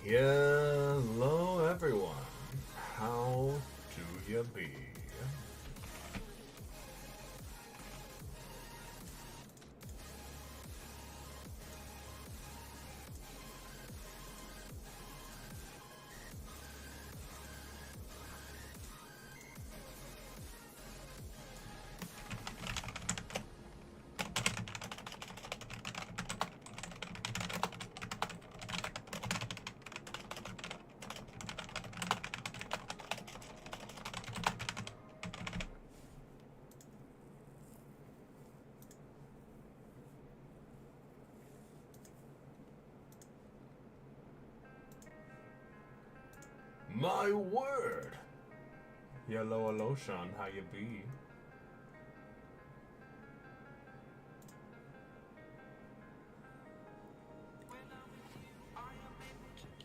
Hello everyone, how do you be? My word! Hello, Sean, how you be?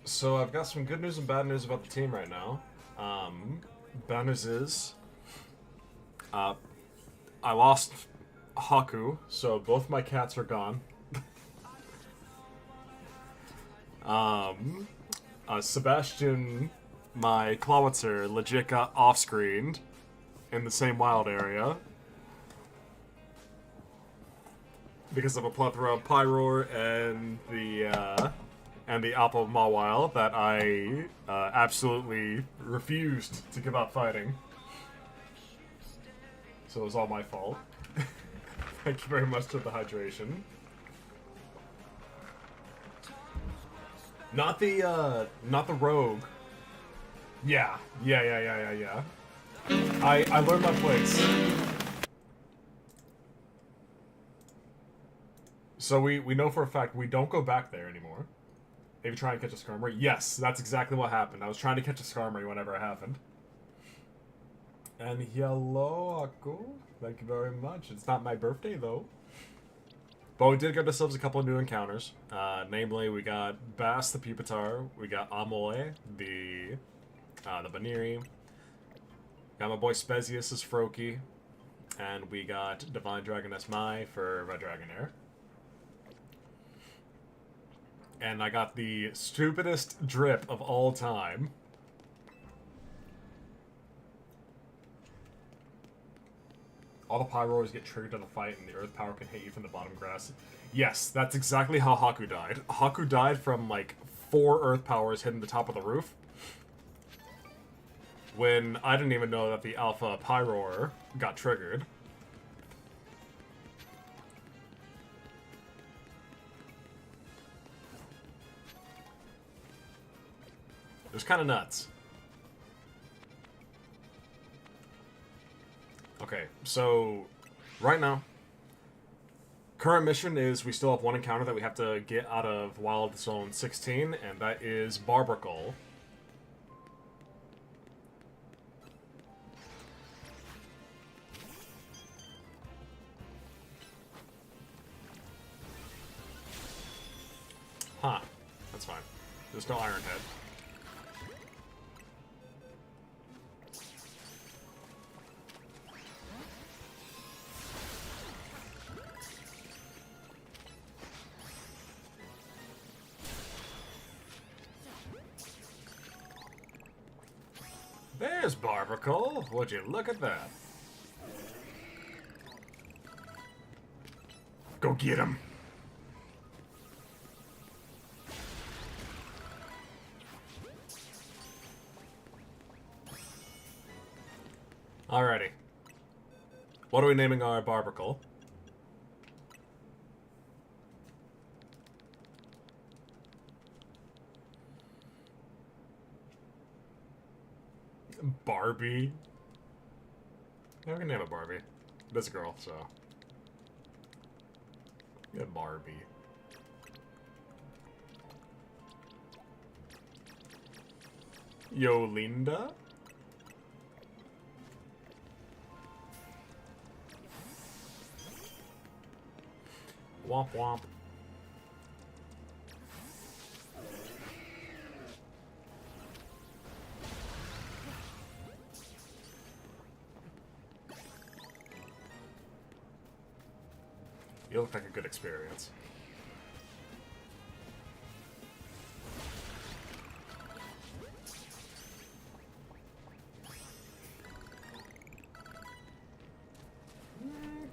So I've got some good news and bad news about the team right now. Bad news is, I lost Haku, so both my cats are gone. Sebastian, my Clawitzer, legit got off-screened in the same wild area because of a plethora of Pyroar and the Apple Mawile that I absolutely refused to give up fighting. So it was all my fault. Thank you very much for the hydration. Not the rogue. Yeah. I learned my place. So we know for a fact we don't go back there anymore. Maybe try and catch a Skarmory. Yes, that's exactly what happened. I was trying to catch a Skarmory whenever it happened. And hello, Aku. Thank you very much. It's not my birthday, though. But we did get ourselves a couple of new encounters. Namely, we got Bass the Pupitar, we got Amoe, the Baniri, got my boy Spezius' Froakie, and we got Divine Dragoness Mai for Red Dragonair. And I got the stupidest drip of all time. All the Pyroars get triggered to the fight, and the Earth Power can hit you from the bottom grass. Yes, that's exactly how Haku died. Haku died from, like, 4 Earth Powers hitting the top of the roof. When I didn't even know that the Alpha Pyroar got triggered. It was kind of nuts. Okay, so right now, current mission is we still have one encounter that we have to get out of Wild Zone 16, and that is Barbracle. Huh, that's fine. There's no Iron Head. There's Barbracle. Would you look at that? Go get him. Alrighty. What are we naming our Barbracle? Barbie? Yeah, we can name it Barbie. This a girl, so. Yeah, Barbie. Yolinda? Womp womp. You look like a good experience.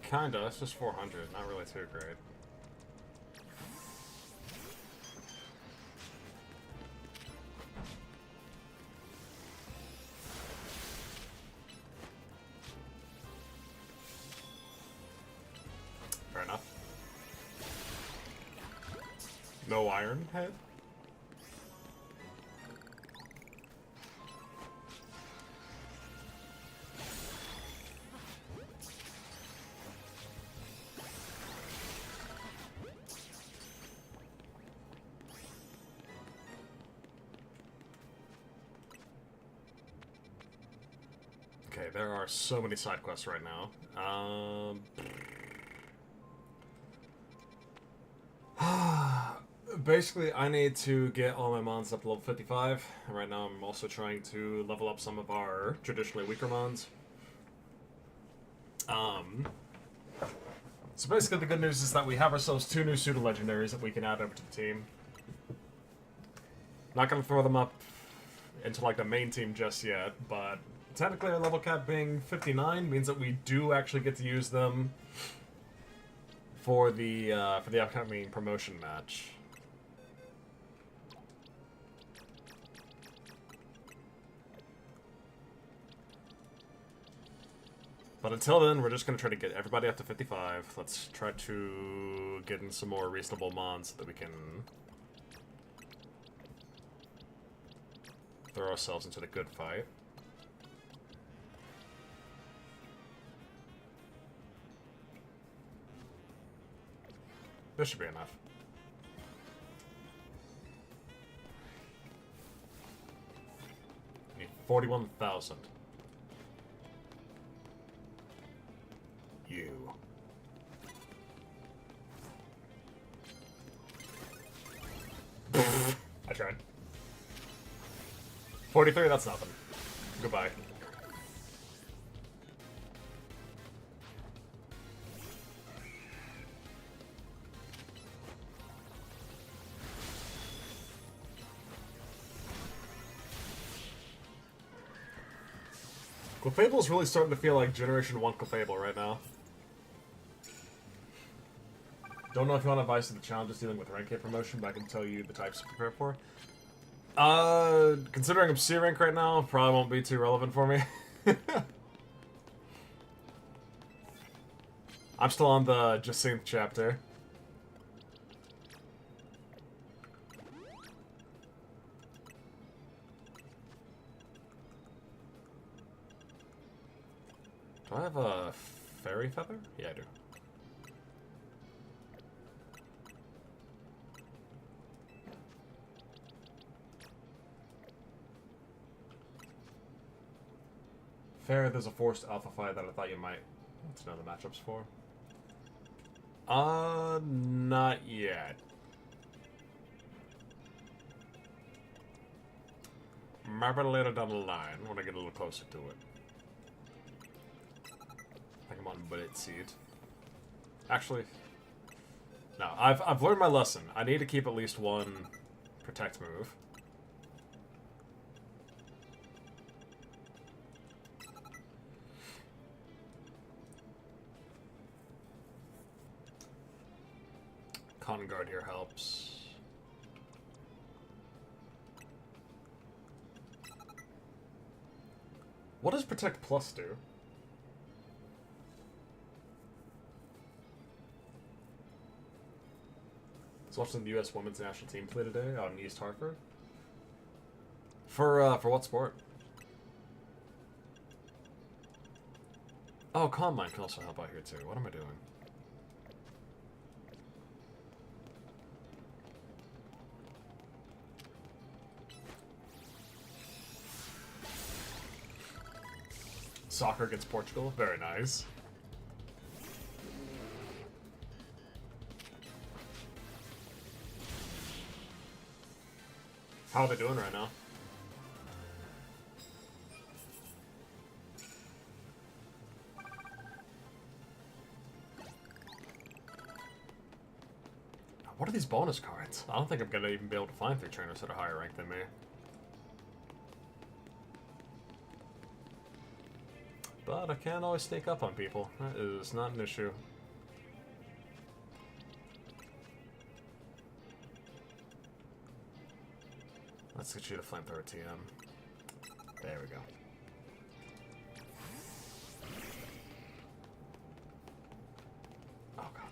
Kinda, it's just 400, not really too great. Fair enough. No Iron Head? Okay, there are so many side quests right now. Basically, I need to get all my mons up to level 55. And right now, I'm also trying to level up some of our traditionally weaker mons. So basically, the good news is that we have ourselves 2 new pseudo-legendaries that we can add over to the team. Not gonna throw them up into like the main team just yet, but technically our level cap being 59 means that we do actually get to use them for the upcoming promotion match. But until then, we're just going to try to get everybody up to 55. Let's try to get in some more reasonable mons so that we can throw ourselves into the good fight. This should be enough. Need 41,000. You. I tried. 43, that's nothing. Goodbye. Clefable's really starting to feel like Generation 1 Clefable right now. Don't know if you want advice on the challenges dealing with rank 8 promotion, but I can tell you the types to prepare for. Considering I'm C rank right now, probably won't be too relevant for me. I'm still on the Jacinth chapter. Do I have a fairy feather? Yeah, I do. Fair, there's a forced alpha fight that I thought you might want to know the matchups for. Not yet. Maybe later down the line when I get a little closer to it. I think I'm on Bullet Seed. Actually, no, I've learned my lesson. I need to keep at least one protect move. Con Guard here helps. What does Protect Plus do? I was watching the U.S. Women's National Team play today out in East Hartford. For what sport? Oh, Combine can also help out here too. What am I doing? Soccer against Portugal. Very nice. How are they doing right now? What are these bonus cards? I don't think I'm gonna even be able to find 3 trainers that are higher ranked than me. but I can't always sneak up on people. That is not an issue. Let's get you to flamethrower TM. There we go. Oh god.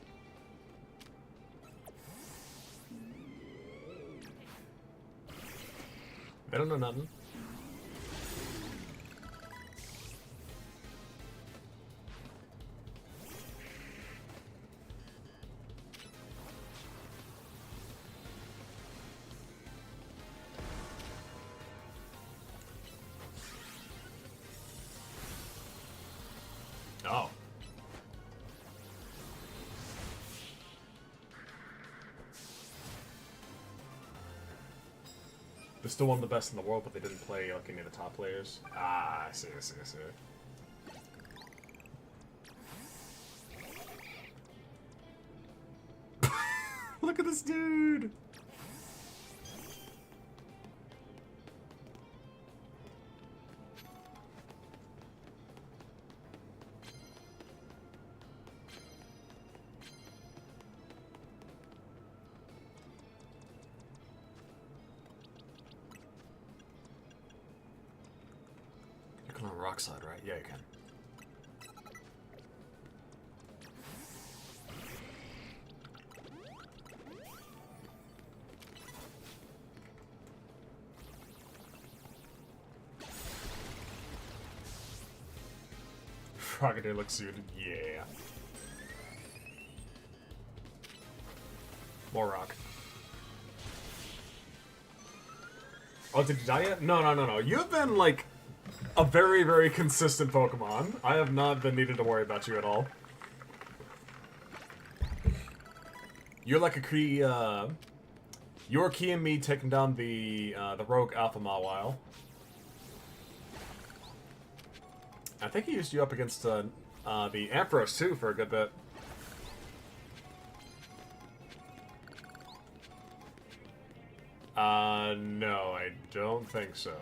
They don't know nothing. Oh. They're still one of the best in the world, but they didn't play like any of the top players. Ah, I see, I see, I see. Look at this dude! You can on rock slide, right? Yeah, you can. Frogadier looks suited. Yeah. More rock. Oh, did you die yet? No, no, no, no. You've been, like, a very, very consistent Pokemon. I have not been needed to worry about you at all. You're like a key, you're key and me taking down the rogue Alpha Mawile. I think he used you up against the Ampharos too for a good bit. No, I don't think so.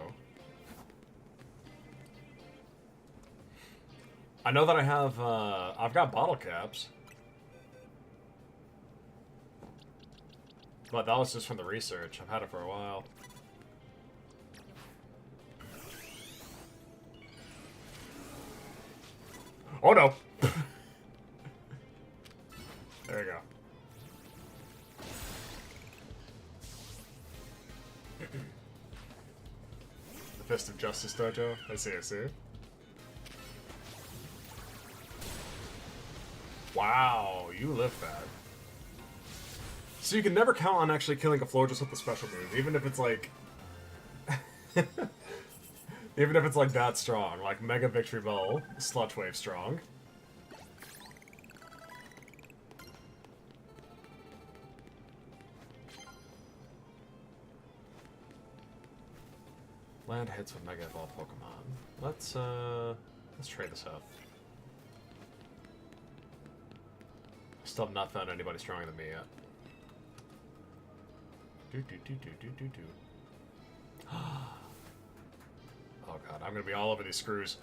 I know that I have, I've got bottle caps. But that was just from the research. I've had it for a while. Oh no! There we go. The Fist of Justice Dojo. I see, I see. Wow, you live that. So you can never count on actually killing a Florges with a special move, even if it's like... even if it's like that strong, like Mega Victory Bell, Sludge Wave strong. Land hits with Mega Evolved Pokemon. Let's trade this out. Still have not found anybody stronger than me yet. Oh god, I'm gonna be all over these screws.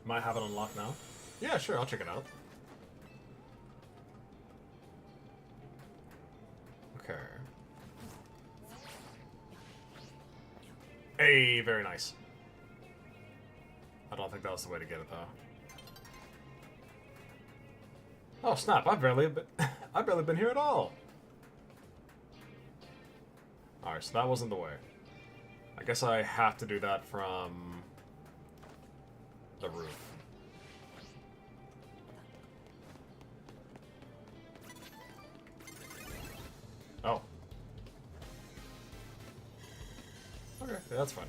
Might have it unlocked now. Yeah, sure, I'll check it out. Okay. Hey, very nice. I don't think that was the way to get it though. Oh snap! I've barely been here at all. All right, so that wasn't the way. I guess I have to do that from the roof. Oh. Okay, yeah, that's fine.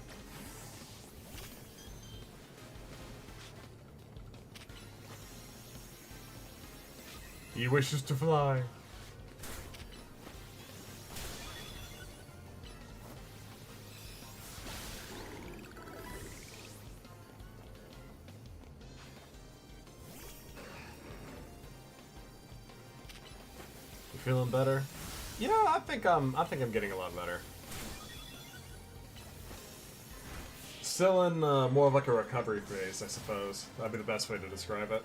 He wishes to fly. You feeling better? Yeah, I think I'm getting a lot better. still in more of like a recovery phase, I suppose. That'd be the best way to describe it.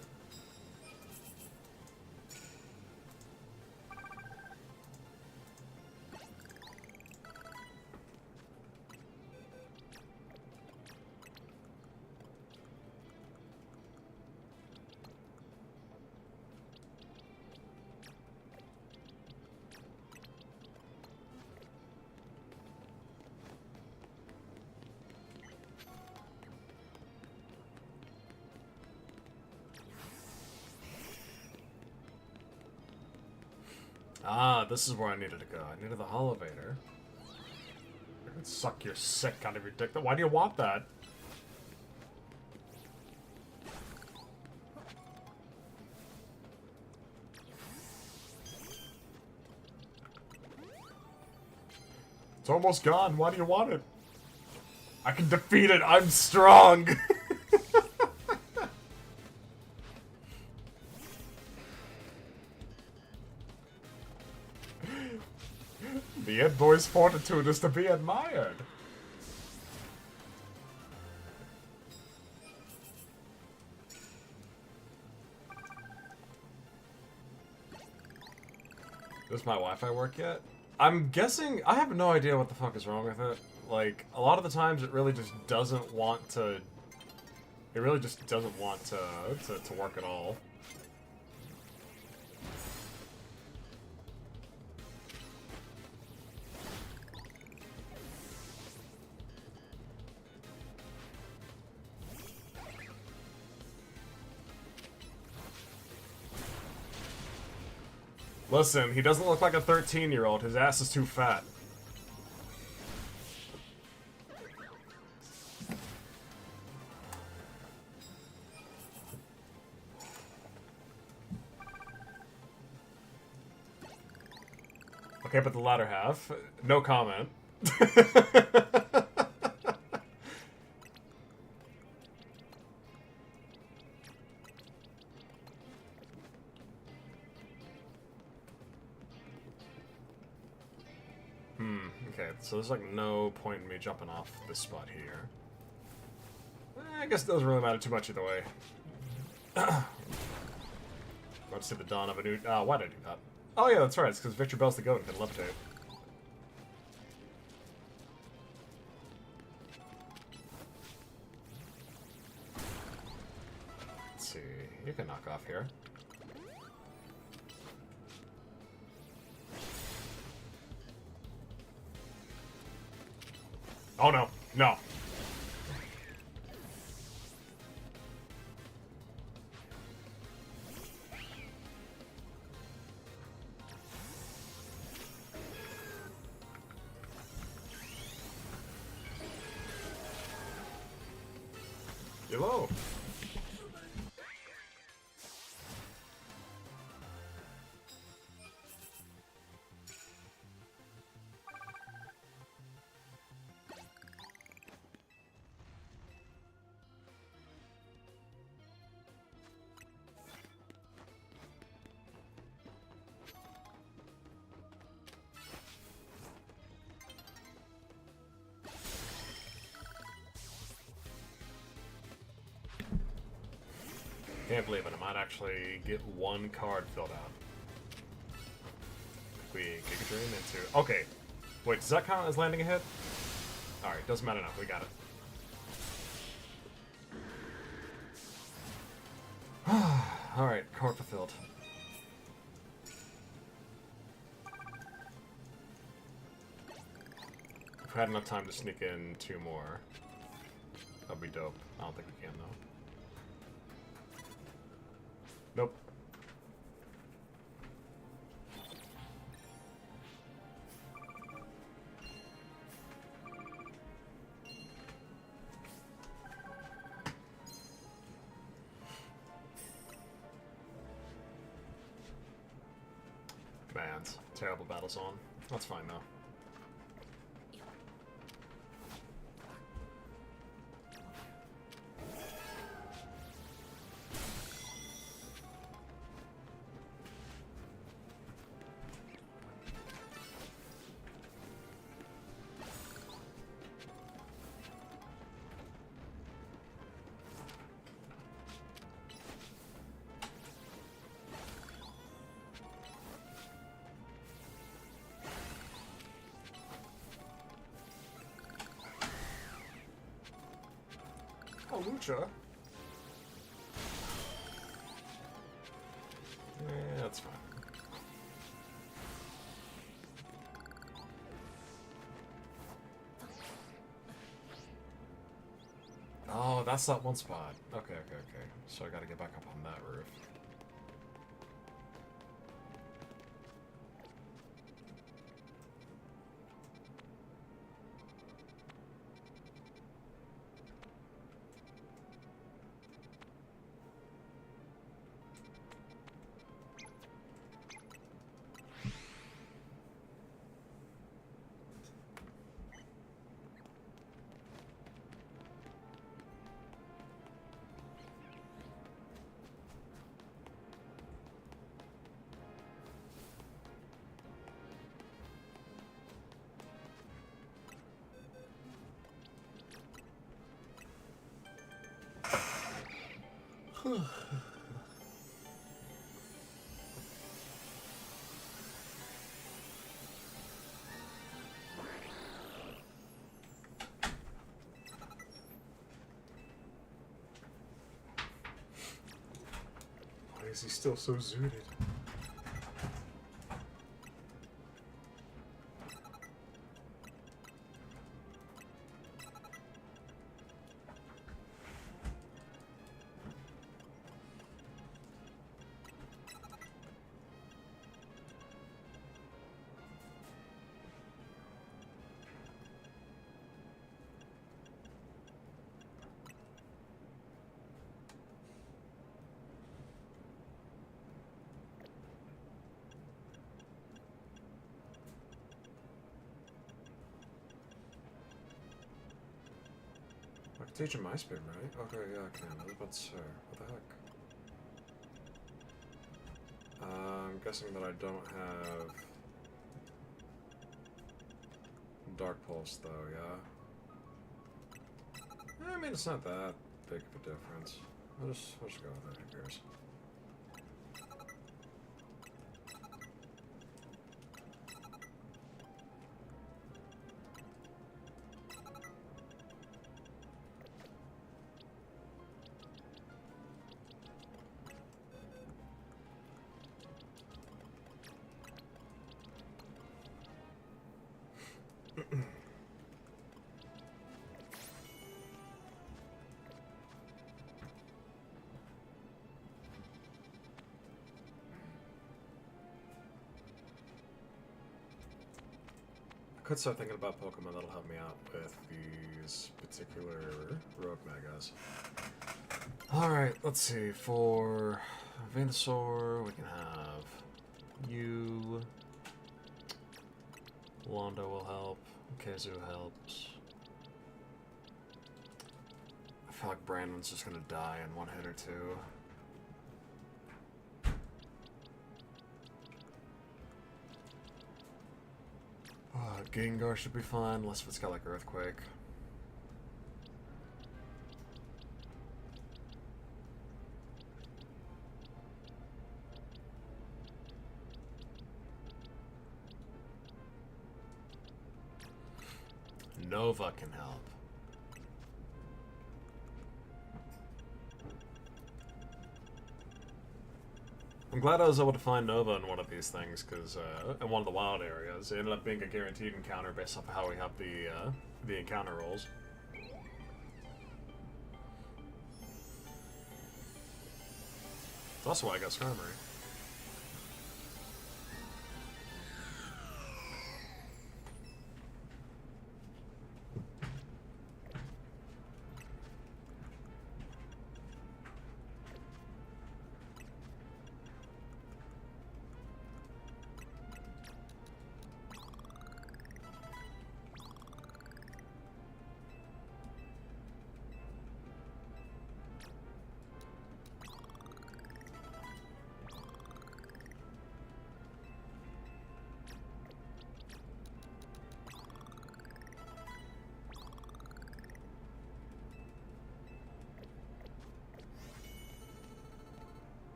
Ah, this is where I needed to go. I needed the elevator. I could suck your sick out of your dick. Why do you want that? It's almost gone. Why do you want it? I can defeat it. I'm strong. The Ed Boy's fortitude is to be admired. Does my Wi-Fi work yet? I'm guessing, I have no idea what the fuck is wrong with it. Like, a lot of the times it really just doesn't want to... It really just doesn't want to work at all. Listen, he doesn't look like a 13-year-old. His ass is too fat. Okay, but the latter half, no comment. Okay, so there's like no point in me jumping off this spot here. I guess it doesn't really matter too much either way. About to see the dawn of a new... why'd I do that? Oh yeah, that's right, it's because Victor Bell's the goat and can levitate. Let's see, you can knock off here. Oh no, no. Hello. Can't believe it, I might actually get one card filled out. We Giga Dream into... Okay. Wait, does that count as landing a hit? Alright, doesn't matter now, we got it. Alright, card fulfilled. If we had enough time to sneak in 2 more, that'd be dope. I don't think we can, though. Nope. Commands. Terrible battle zone. That's fine, though. kombucha. Yeah, that's fine. Oh, that's that one spot. Okay. So I gotta get back up on that roof. Why is he still so zooted? I can teach him my spin, right? Okay, yeah, I can. I was about to say, what the heck? I'm guessing that I don't have Dark Pulse, though, yeah? I mean, it's not that big of a difference. I'll just go with it, who cares? I could start thinking about Pokemon that'll help me out with these particular rogue megas. Alright, let's see. For Venusaur, we can have you. Londo will help. Kazoo helps. I feel like Brandon's just gonna die in one hit or two. Gengar should be fine, unless if it's got like Earthquake. Nova can help. I'm glad I was able to find Nova in one of these things, because in one of the wild areas, it ended up being a guaranteed encounter based off of how we have the encounter rolls. That's why I got Skarmory.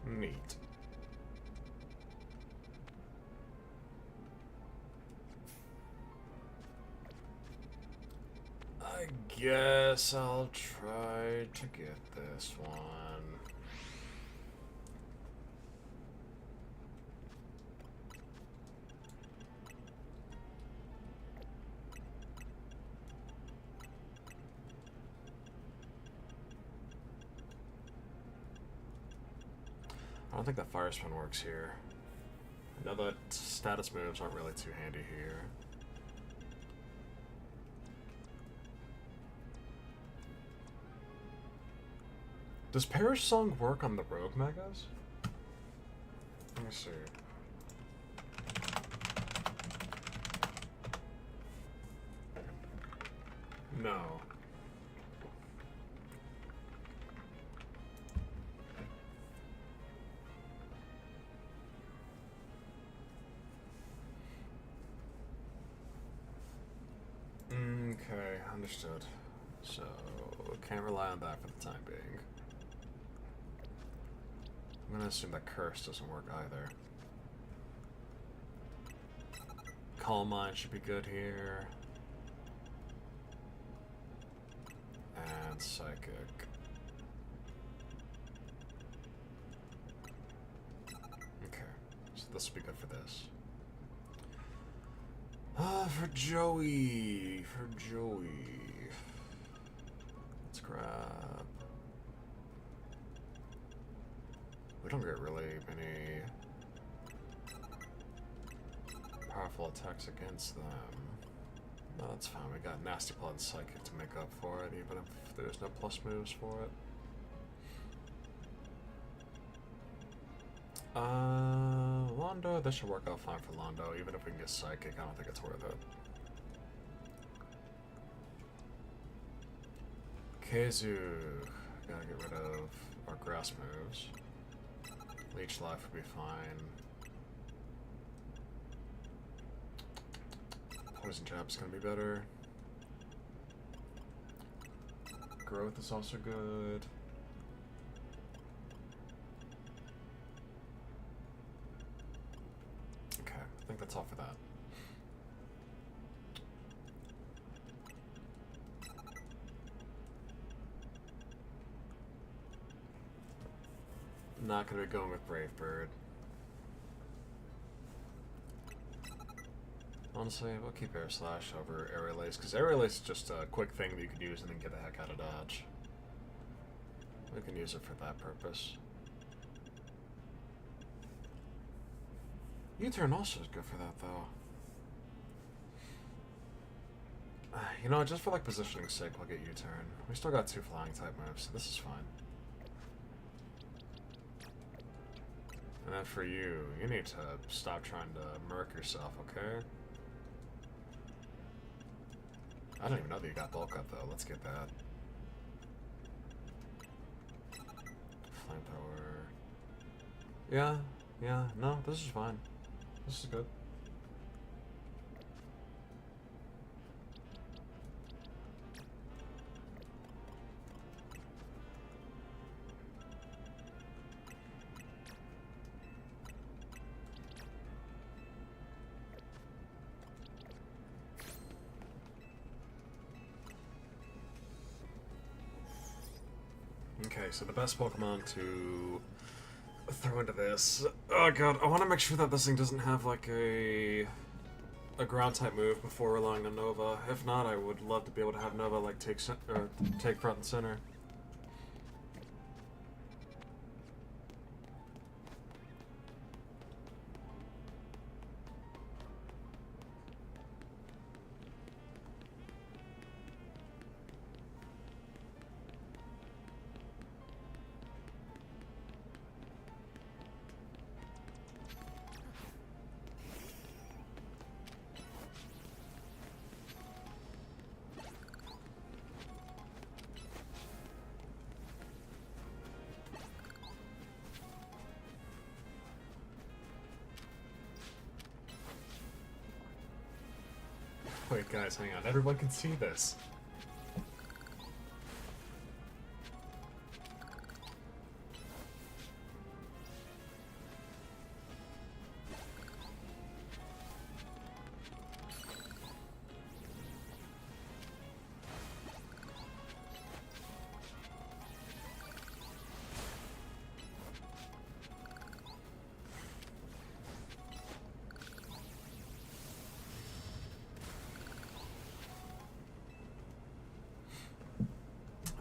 Neat. I guess I'll try to get this one. I don't think that fire spin works here. I know that status moves aren't really too handy here. Does Perish Song work on the Rogue Megas? Let me see. No. Okay, understood. So, can't rely on that for the time being. I'm gonna assume that Curse doesn't work either. Calm Mind should be good here. And Psychic. Okay, so this will be good for this. For Joey. Let's grab. We don't get really many powerful attacks against them. No, that's fine. We got Nasty Plot and Psychic to make up for it, even if there's no plus moves for it. Londo, this should work out fine for Londo. Even if we can get Psychic, I don't think it's worth it. Keizu, gotta get rid of our grass moves. Leech Life would be fine. Poison Jab's gonna be better. Growth is also good. Okay, I think that's all for that. Not gonna be going with Brave Bird. Honestly, we'll keep Air Slash over Air Release, because Air Release is just a quick thing that you can use and then get the heck out of dodge. We can use it for that purpose. U-turn also is good for that, though. You know, just for like positioning's sake, we'll get U-turn. We still got 2 flying type moves, so this is fine. And then for you, you need to stop trying to murk yourself, okay? I don't even know that you got bulk up though. Let's get that. Flamethrower. Yeah, no, this is fine. This is good. Okay, so the best Pokemon to throw into this. Oh god, I want to make sure that this thing doesn't have like a ground type move before relying on Nova. If not, I would love to be able to have Nova like take front and center. Wait, guys, hang on. Everyone can see this.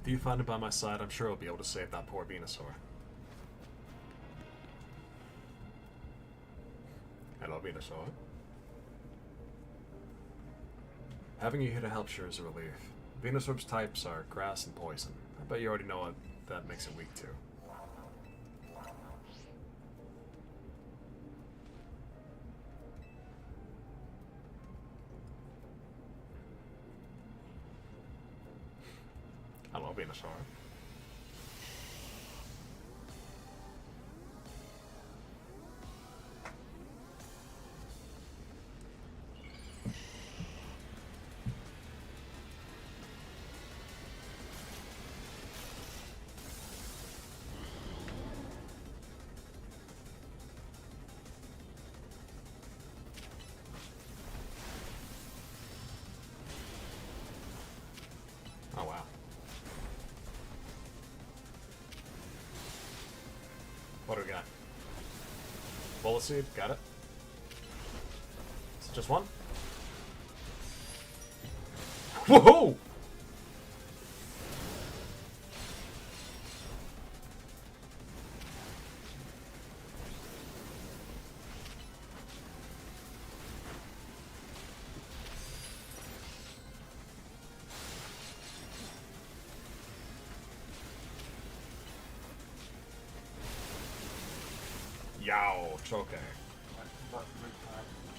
With you finding by my side, I'm sure I'll be able to save that poor Venusaur. Hello, Venusaur. Having you here to help sure is a relief. Venusaur's types are grass and poison. I bet you already know what that makes it weak to. Hello, Venusaur. Oh wow. What do we got? Bullet seed, got it. Is it just one? Whoa! Youch, okay.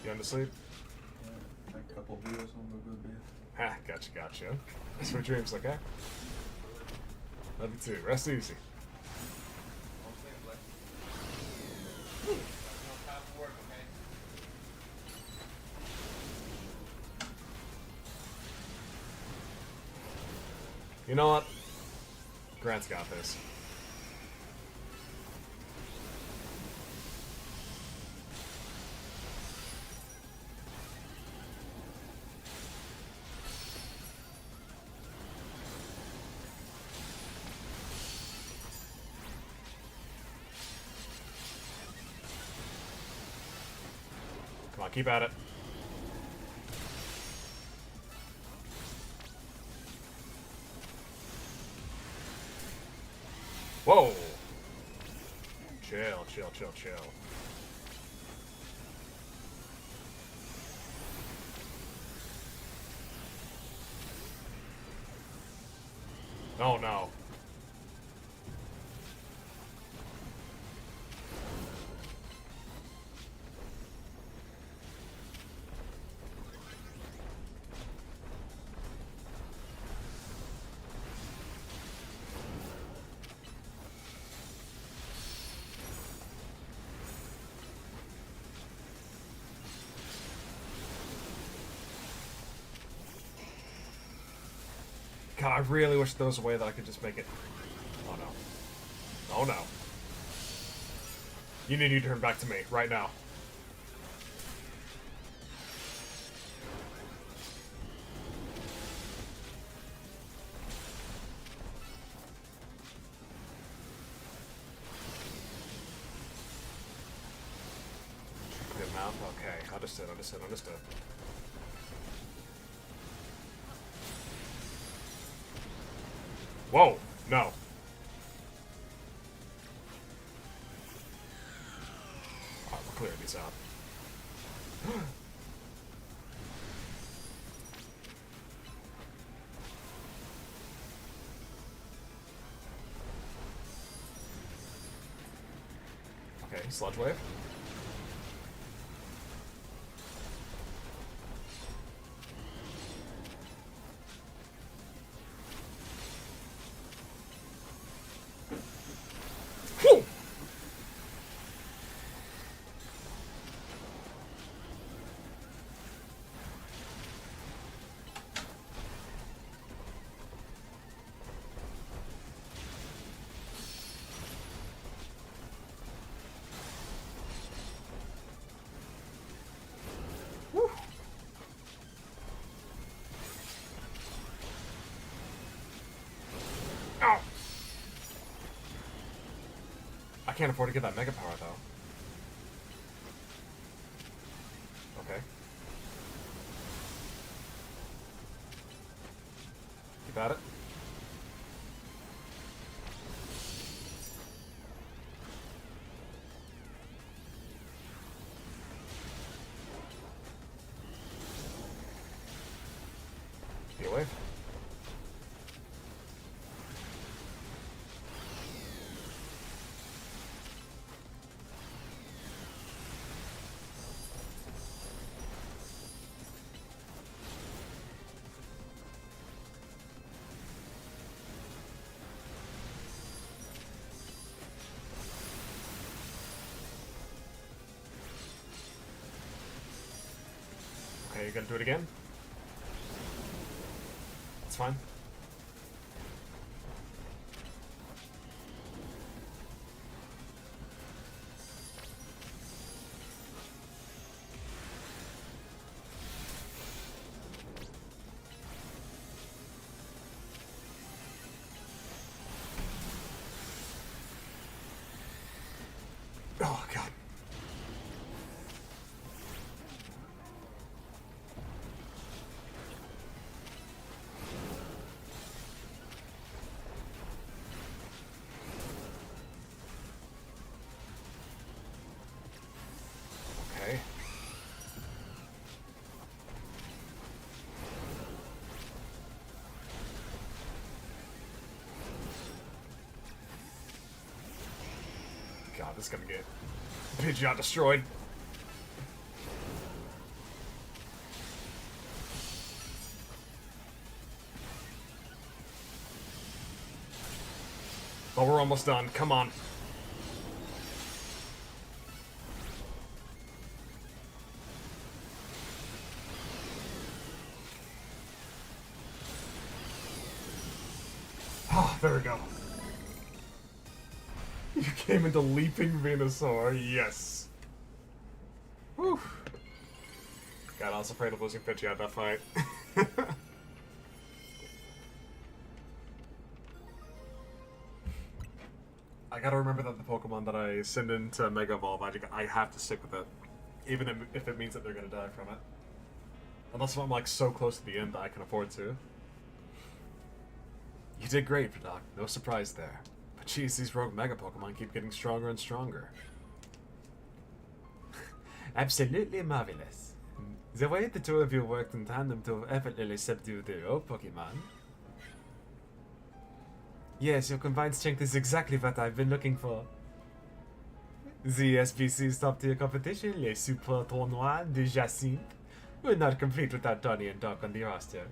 You under sleep? Yeah, a couple beers on the good beer. Ha, gotcha. Sweet dreams, okay? Love you too. Rest easy. You know what? Grant's got this. Come on, keep at it. Whoa! Chill. Oh no. God, I really wish there was a way that I could just make it. Oh no. Oh no. You need to turn back to me right now. Good mouth? Okay, understood. Whoa! No. Alright, we're clearing these out. Okay, sludge wave. I can't afford to get that Mega Power, though. Okay. Keep at it. Wave. Okay, you gonna do it again? That's fine. Oh, God. Okay. God, this is gonna get Pidgeot destroyed. But we're almost done. Come on. Ah, there we go. You came into Leaping Venusaur, yes. Whew. God, I was afraid of losing Pidgeot that fight. I gotta remember that the Pokemon that I send into Mega Evolve, I have to stick with it. Even if it means that they're gonna die from it. Unless I'm like so close to the end that I can afford to. You did great, Doc. No surprise there. But geez, these rogue Mega Pokemon keep getting stronger and stronger. Absolutely marvelous. The way the two of you worked in tandem to effortlessly subdue the rogue Pokemon. Yes, your combined strength is exactly what I've been looking for. The SBC's top-tier competition, Les Super Tournois de Jacinthe, will not complete without Donnie and Doc on the roster.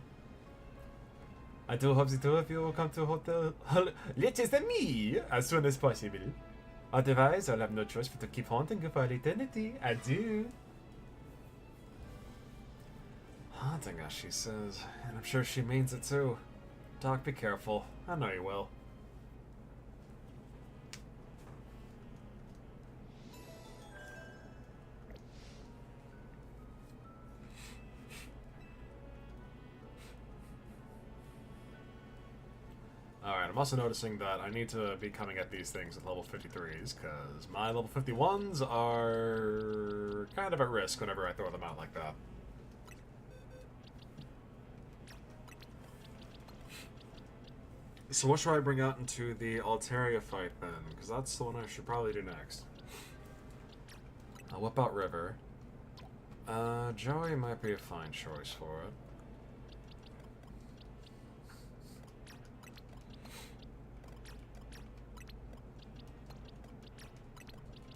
I do hope the two of you will come to Hotel Legends ZA as soon as possible. Otherwise, I'll have no choice but to keep haunting you for eternity. Adieu. Haunting us, she says, and I'm sure she means it too. Doc, be careful. I know you will. Alright, I'm also noticing that I need to be coming at these things at level 53s, because my level 51s are kind of at risk whenever I throw them out like that. So what should I bring out into the Altaria fight then? Because that's the one I should probably do next. I'll whip out River. Joey might be a fine choice for it.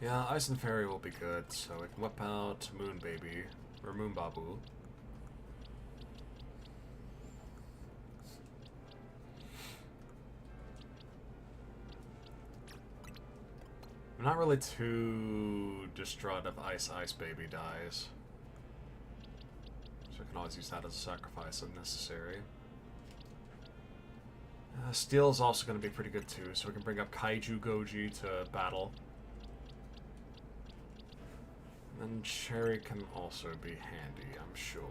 Yeah, Ice and Fairy will be good, so we can whip out Moon Baby, or Moon Babu. I'm not really too distraught if Ice Baby dies. So I can always use that as a sacrifice if necessary. Steel is also going to be pretty good too, so we can bring up Kaiju Goji to battle. And Cherry can also be handy, I'm sure.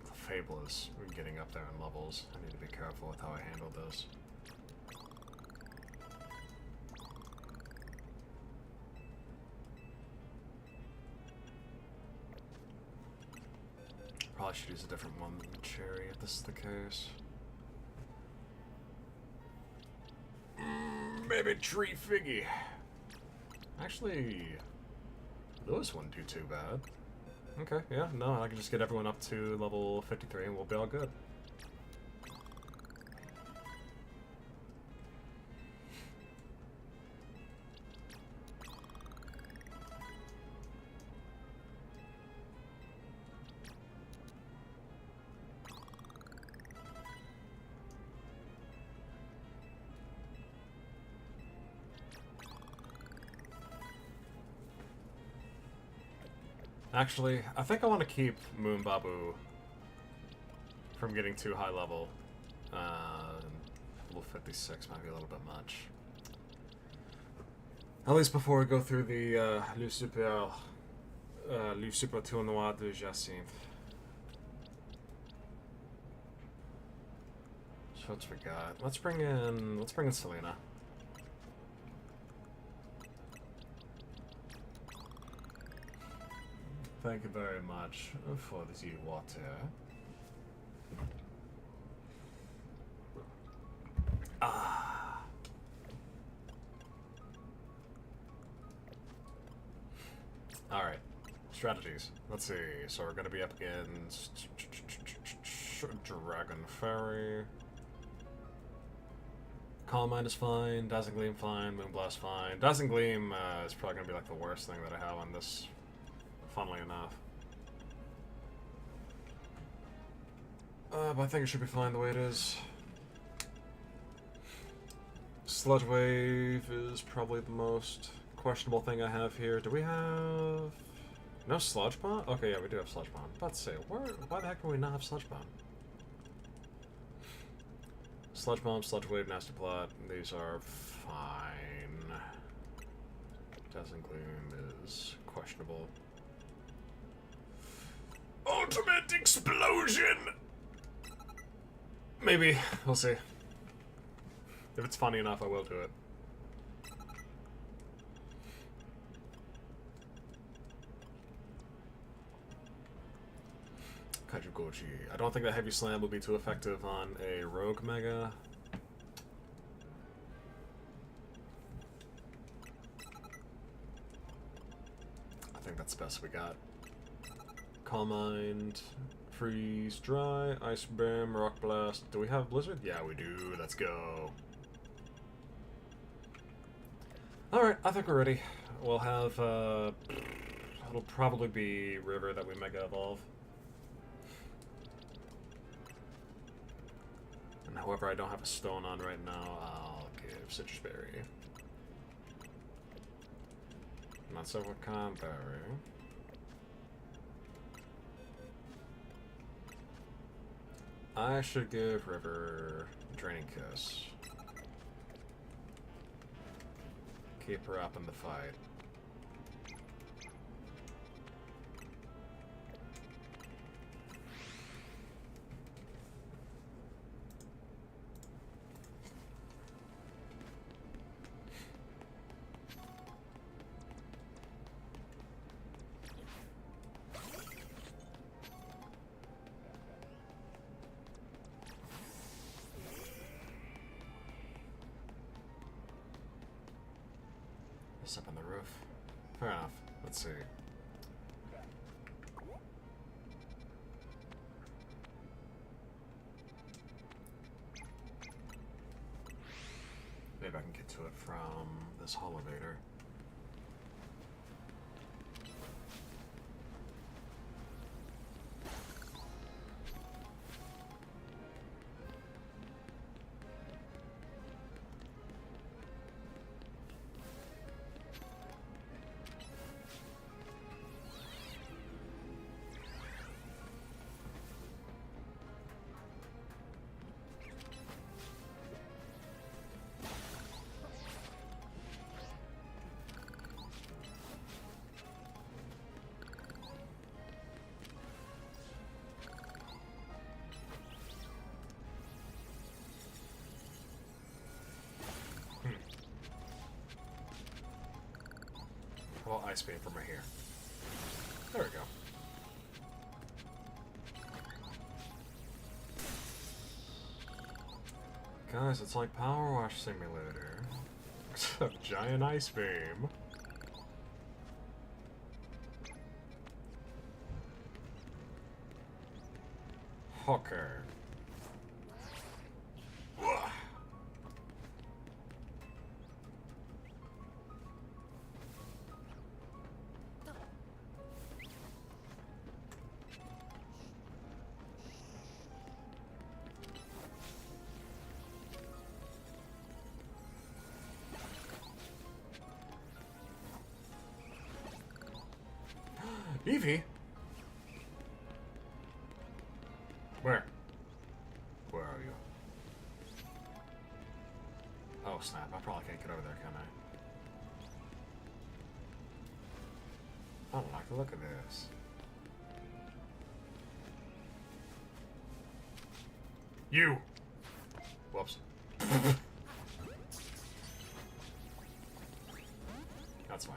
The Fable is getting up there in levels. I need to be careful with how I handle this. Probably should use a different one than cherry if this is the case. Maybe tree figgy. Actually, those wouldn't do too bad. Okay, yeah, no, I can just get everyone up to level 53 and we'll be all good. Actually, I think I want to keep Moon Babu from getting too high level. Level 56 might be a little bit much. At least before we go through the Le Super Tournoi de Jacinthe. So what's we got? Let's bring in Selena. Thank you very much for the water. Ah. Alright. Strategies. Let's see. So we're gonna be up against Dragon Fairy. Calm Mind is fine, Dazzling Gleam fine, Moonblast fine. Dazzling Gleam is probably gonna be like the worst thing that I have on this, funnily enough. But I think it should be fine the way it is. Sludge Wave is probably the most questionable thing I have here. Do we have... no Sludge Bomb? Okay, yeah, we do have Sludge Bomb. Let's see, why the heck do we not have Sludge Bomb? Sludge Bomb, Sludge Wave, Nasty Plot, these are fine. Dazzling Gleam is questionable. Ultimate Explosion! Maybe, we'll see. If it's funny enough, I will do it. Kaiju Goji. I don't think that Heavy Slam will be too effective on a Rogue Mega. I think that's the best we got. Calm Mind, Freeze, Dry, Ice Beam, Rock Blast. Do we have Blizzard? Yeah, we do. Let's go. Alright, I think we're ready. We'll have, it'll probably be River that we Mega Evolve. And however I don't have a stone on right now, I'll give Citrus Berry. Not so what kind berry. I should give River Draining Kiss. Keep her up in the fight. Up on the roof. Fair enough. Let's see. Maybe I can get to it from this elevator. Well, Ice Beam from right here. There we go. Guys, it's like Power Wash Simulator. Except giant ice beam. Okay. Evie? Where? Where are you? Oh snap, I probably can't get over there, can I? I don't like the look of this. You! Whoops. That's fine.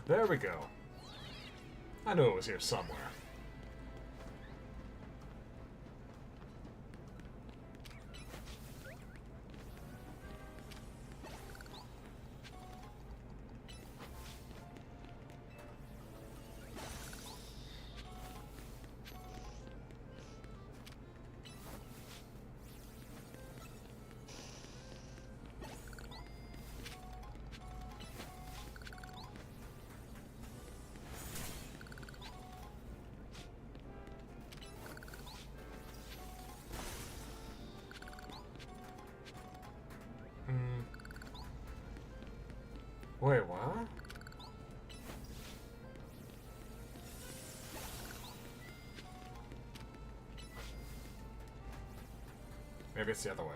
There we go. I knew it was here somewhere. Wait, what? Maybe it's the other way.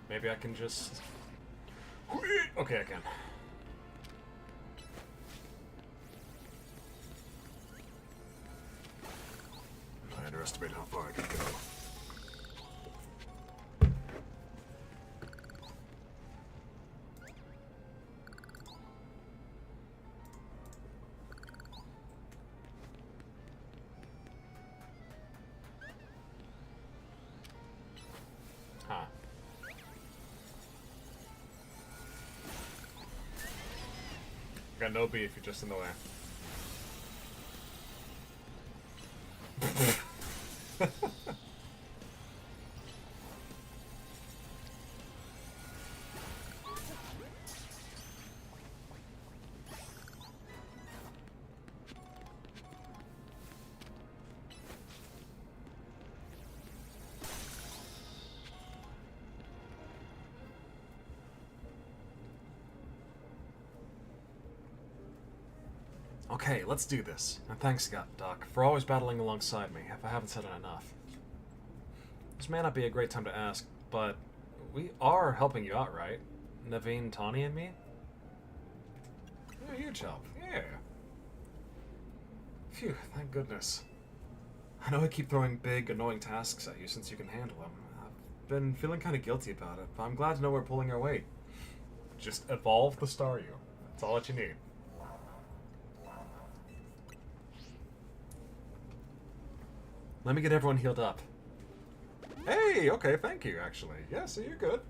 Maybe I can just... Okay, I can. I underestimate how far I can go. Huh. Got no beef, you're just in the way. Okay, let's do this. And thanks, Doc, for always battling alongside me, if I haven't said it enough. This may not be a great time to ask, but we are helping you out, right? Naveen, Tawny, and me? Yeah, huge help. Yeah. Phew, thank goodness. I know I keep throwing big, annoying tasks at you since you can handle them. I've been feeling kind of guilty about it, but I'm glad to know we're pulling our weight. Just evolve the Staryu. That's all that you need. Let me get everyone healed up. Hey, okay, thank you, actually. Yeah, so you're good.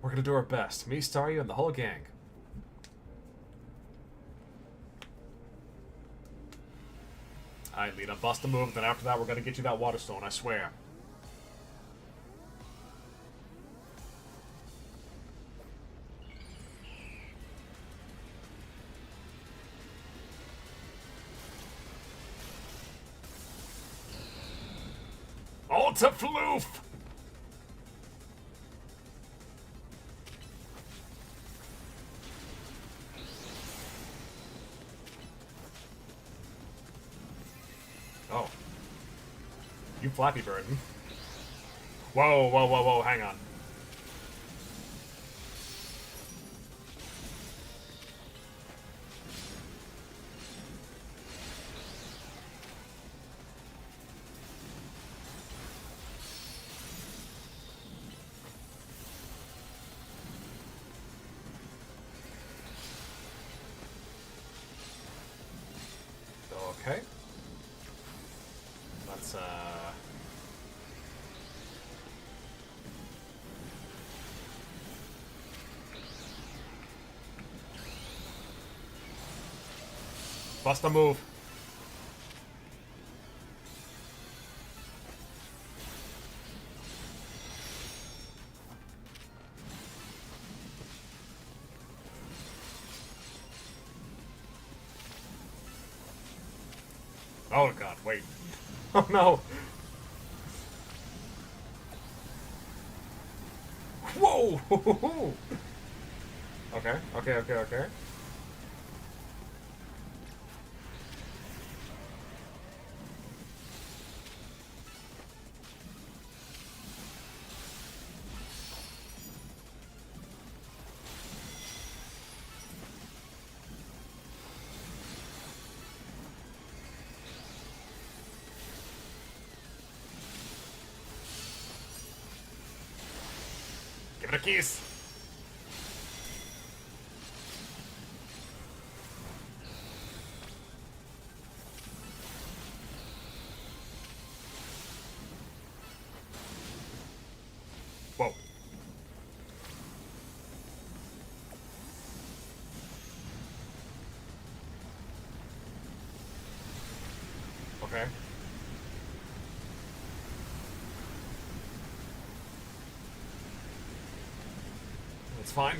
We're gonna do our best. Me, Staryu, and the whole gang. Alright, Lita, bust a move, then after that we're gonna get you that water stone, I swear. Ulta Floof! Oh. You Flappy Bird. Whoa, whoa, whoa, whoa, hang on. Bust a move. Oh god, wait. Oh no. Whoa! Okay, okay, okay, okay. Give it a kiss. Whoa. Okay. That's fine.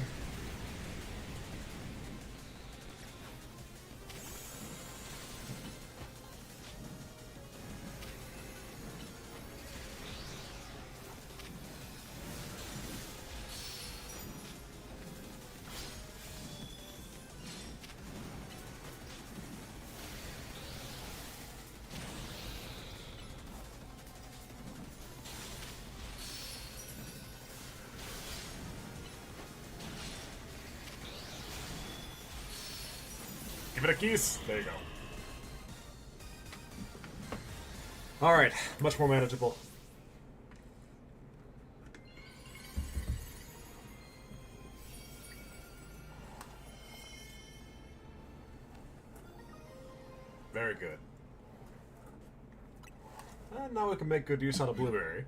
Give it a kiss. There you go. Alright, much more manageable. Very good. And now we can make good use out of blueberry.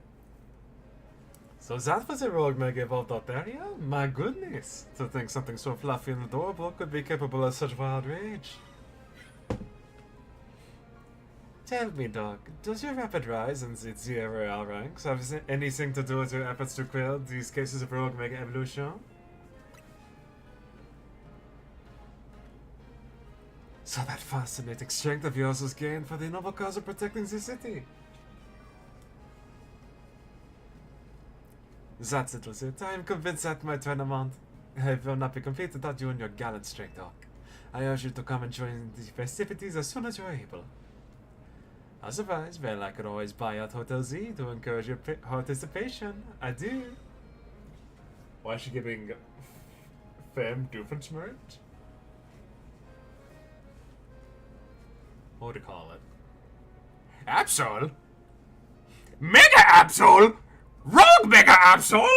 So that was a rogue mega evolved out there, yeah? My goodness! To think something so fluffy and adorable could be capable of such wild rage. Tell me, dog, does your rapid rise in the ZA ranks have anything to do with your efforts to quell these cases of rogue mega evolution? So that fascinating strength of yours was gained for the noble cause of protecting the city. That's it, was it. I am convinced that my tournament will not be complete without you and your gallant strength, dog. I urge you to come and join the festivities as soon as you are able. Otherwise, well, I could always buy out Hotel Z to encourage your participation. I do. Why is she giving femme Doofenshmirtz? What would you call it? Absol? Mega Absol? Rogue Mega Absol?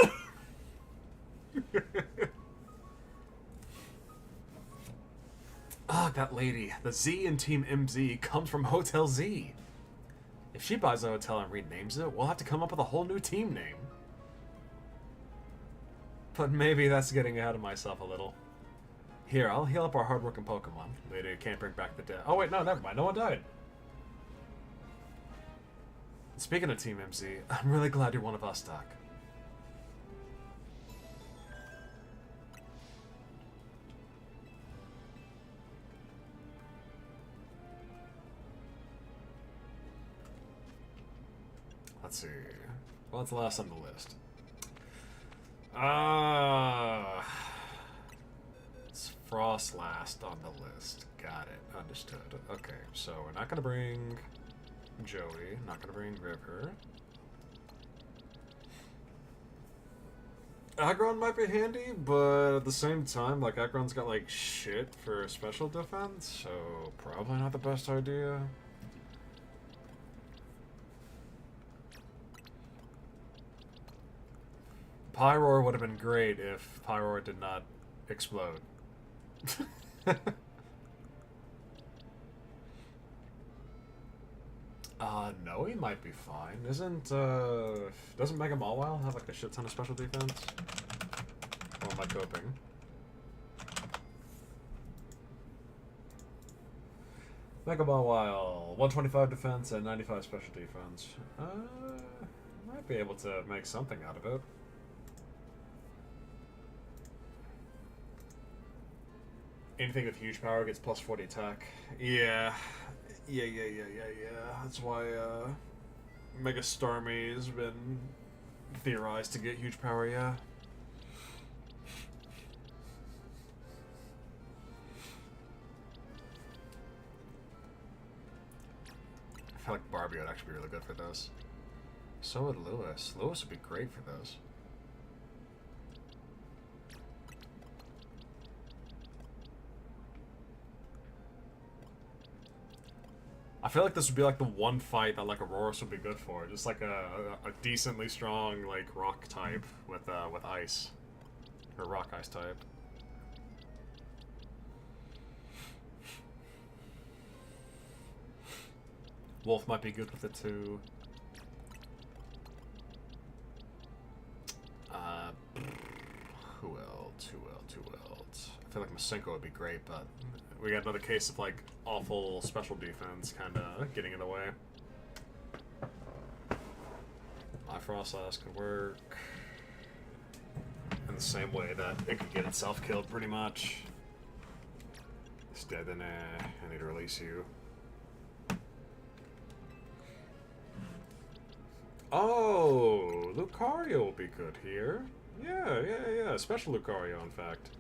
Ah, that lady. The Z in Team MZ comes from Hotel Z. If she buys a hotel and renames it, we'll have to come up with a whole new team name. But maybe that's getting ahead of myself a little. Here, I'll heal up our hardworking Pokemon. Later, can't bring back the dead. Oh wait, no, never mind. No one died. Speaking of Team MZ, I'm really glad you're one of us, Doc. Let's see. What's the last on the list? It's Frost last on the list. Got it. Understood. Okay, so we're not gonna bring Joey. Not gonna bring River. Aggron might be handy, but at the same time, like, Aggron's got, like, shit for special defense, so probably not the best idea. Pyroar would have been great if Pyroar did not explode. No, he might be fine. Doesn't Mega Mawile have like a shit ton of special defense? Or am I coping? Mega Ball While, 125 defense and 95 special defense. Might be able to make something out of it. Anything with huge power gets plus 40 attack. Yeah. That's why Mega Starmie has been theorized to get huge power, yeah. I feel like Barbie would actually be really good for those. So would Lewis. Lewis would be great for those. I feel like this would be like the one fight that like Auroras would be good for, just like a decently strong like rock type with ice, or rock ice type. Wolf might be good with it too. Who else? I feel like Masenko would be great, but we got another case of like awful special defense kind of getting in the way. My Frost Lass could work in the same way that it could get itself killed pretty much. It's dead, then I need to release you. Oh, Lucario will be good here. Yeah. Special Lucario, in fact.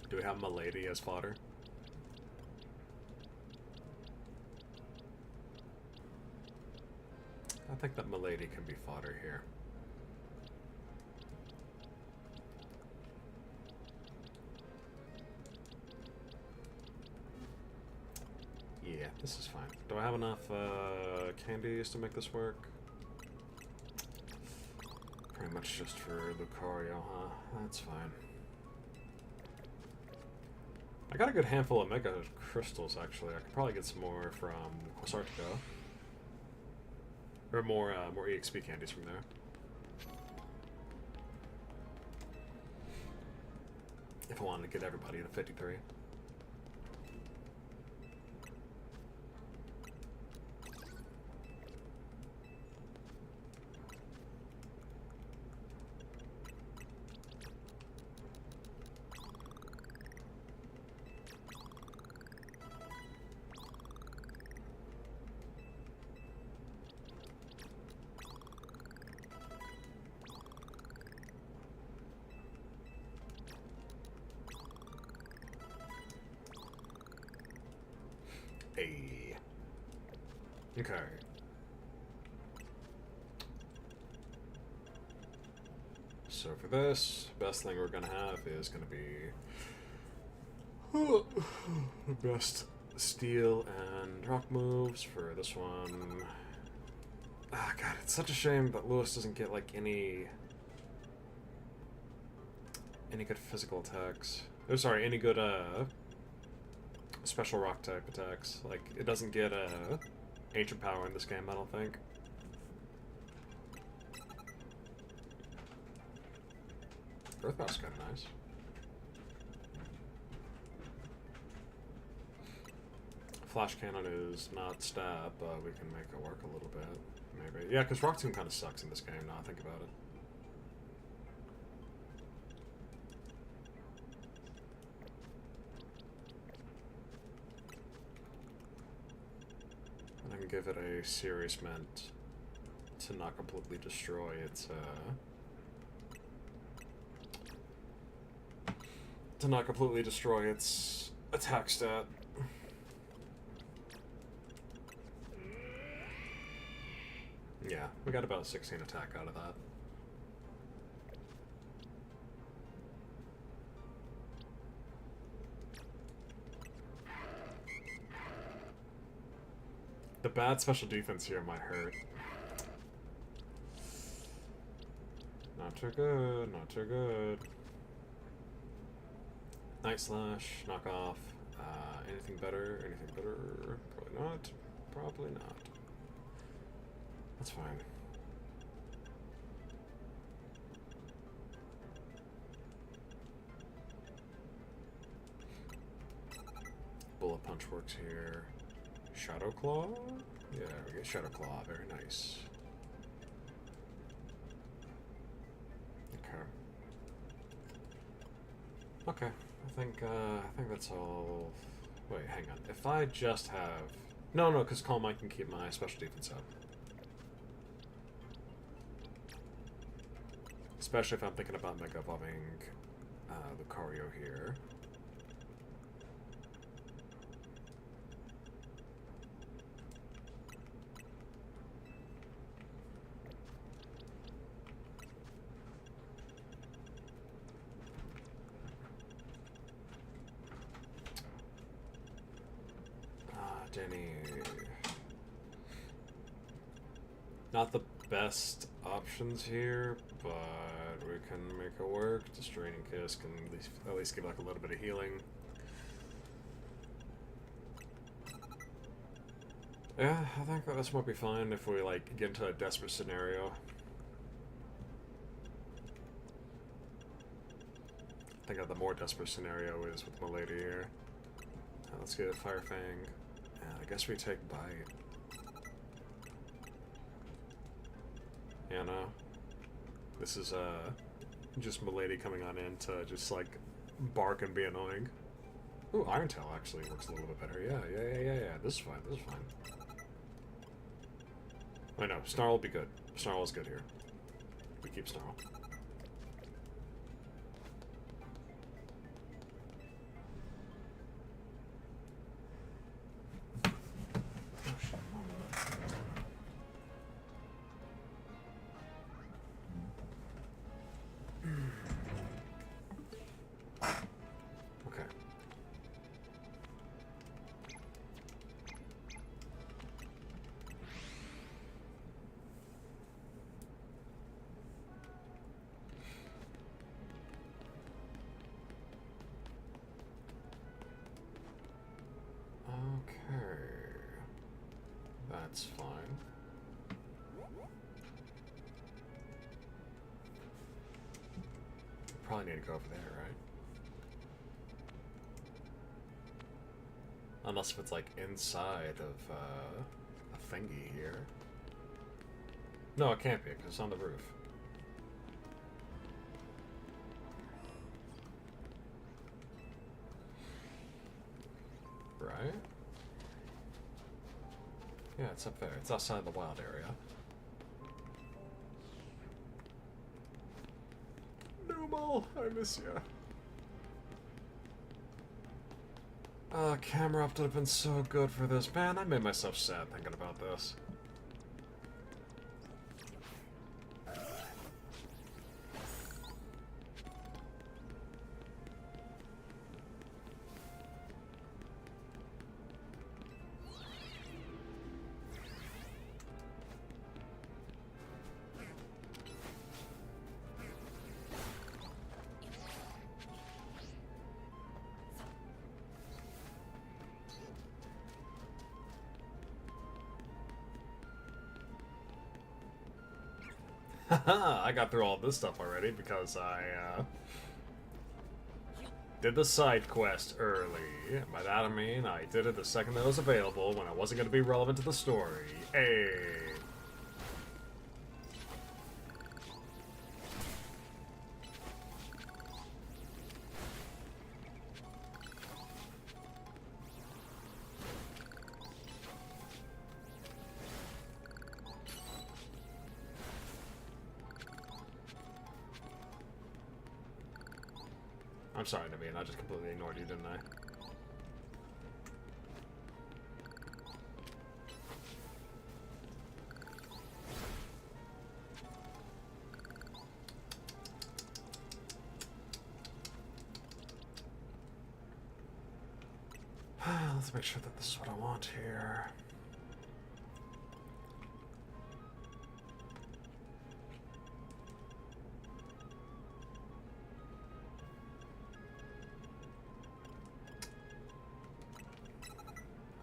Do we have Milady as fodder? I think that Milady can be fodder here. Yeah, this is fine. Do I have enough candies to make this work? Pretty much just for Lucario, huh? That's fine. I got a good handful of Mega Crystals, actually. I could probably get some more from Quasartico. Or more EXP candies from there. If I wanted to get everybody to 53. Hey. Okay. So for this, best thing we're gonna have is gonna be best steel and rock moves for this one. Ah, God, it's such a shame that Lewis doesn't get like any good physical attacks. Oh, sorry, any good special rock type attacks. Like, it doesn't get ancient power in this game, I don't think. Earthbow's kind of nice. Flash Cannon is not stab, but we can make it work a little bit, maybe. Yeah, because Rock Tomb kind of sucks in this game, now I think about it. I can give it a serious mint to not completely destroy its attack stat. Yeah, we got about 16 attack out of that. The bad special defense here might hurt. Not too good, not too good. Night Slash, knock off. Anything better? Anything better? Probably not. Probably not. That's fine. Bullet Punch works here. Shadow Claw? Yeah, we get Shadow Claw. Very nice. Okay. Okay. I think that's all. Wait, hang on. If I just have... No, because Calm Mind can keep my special defense up. Especially if I'm thinking about Mega Evolving Lucario here. Denny. Not the best options here, but we can make it work. Destroying Kiss can at least give like a little bit of healing. Yeah, I think that this might be fine if we like get into a desperate scenario. I think the more desperate scenario is with Milady here. Let's get Fire Fang. I guess we take Bite. Yeah, no. This is just Milady coming on in to just like bark and be annoying. Ooh, Iron Tail actually works a little bit better. Yeah. This is fine. Wait, no. Snarl will be good. Snarl is good here. We keep Snarl. That's fine. Probably need to go over there, right? Unless if it's like inside of a thingy here. No, it can't be because it's on the roof. Right? Yeah, it's up there. It's outside the wild area. Numal, I miss ya. Camera up would have been so good for this. Man, I made myself sad thinking about this. I got through all this stuff already because I did the side quest early. By that I mean I did it the second that it was available when I wasn't going to be relevant to the story. Hey! I'm sorry, Naveen, I just completely ignored you, didn't I? Let's make sure that this is what I want here.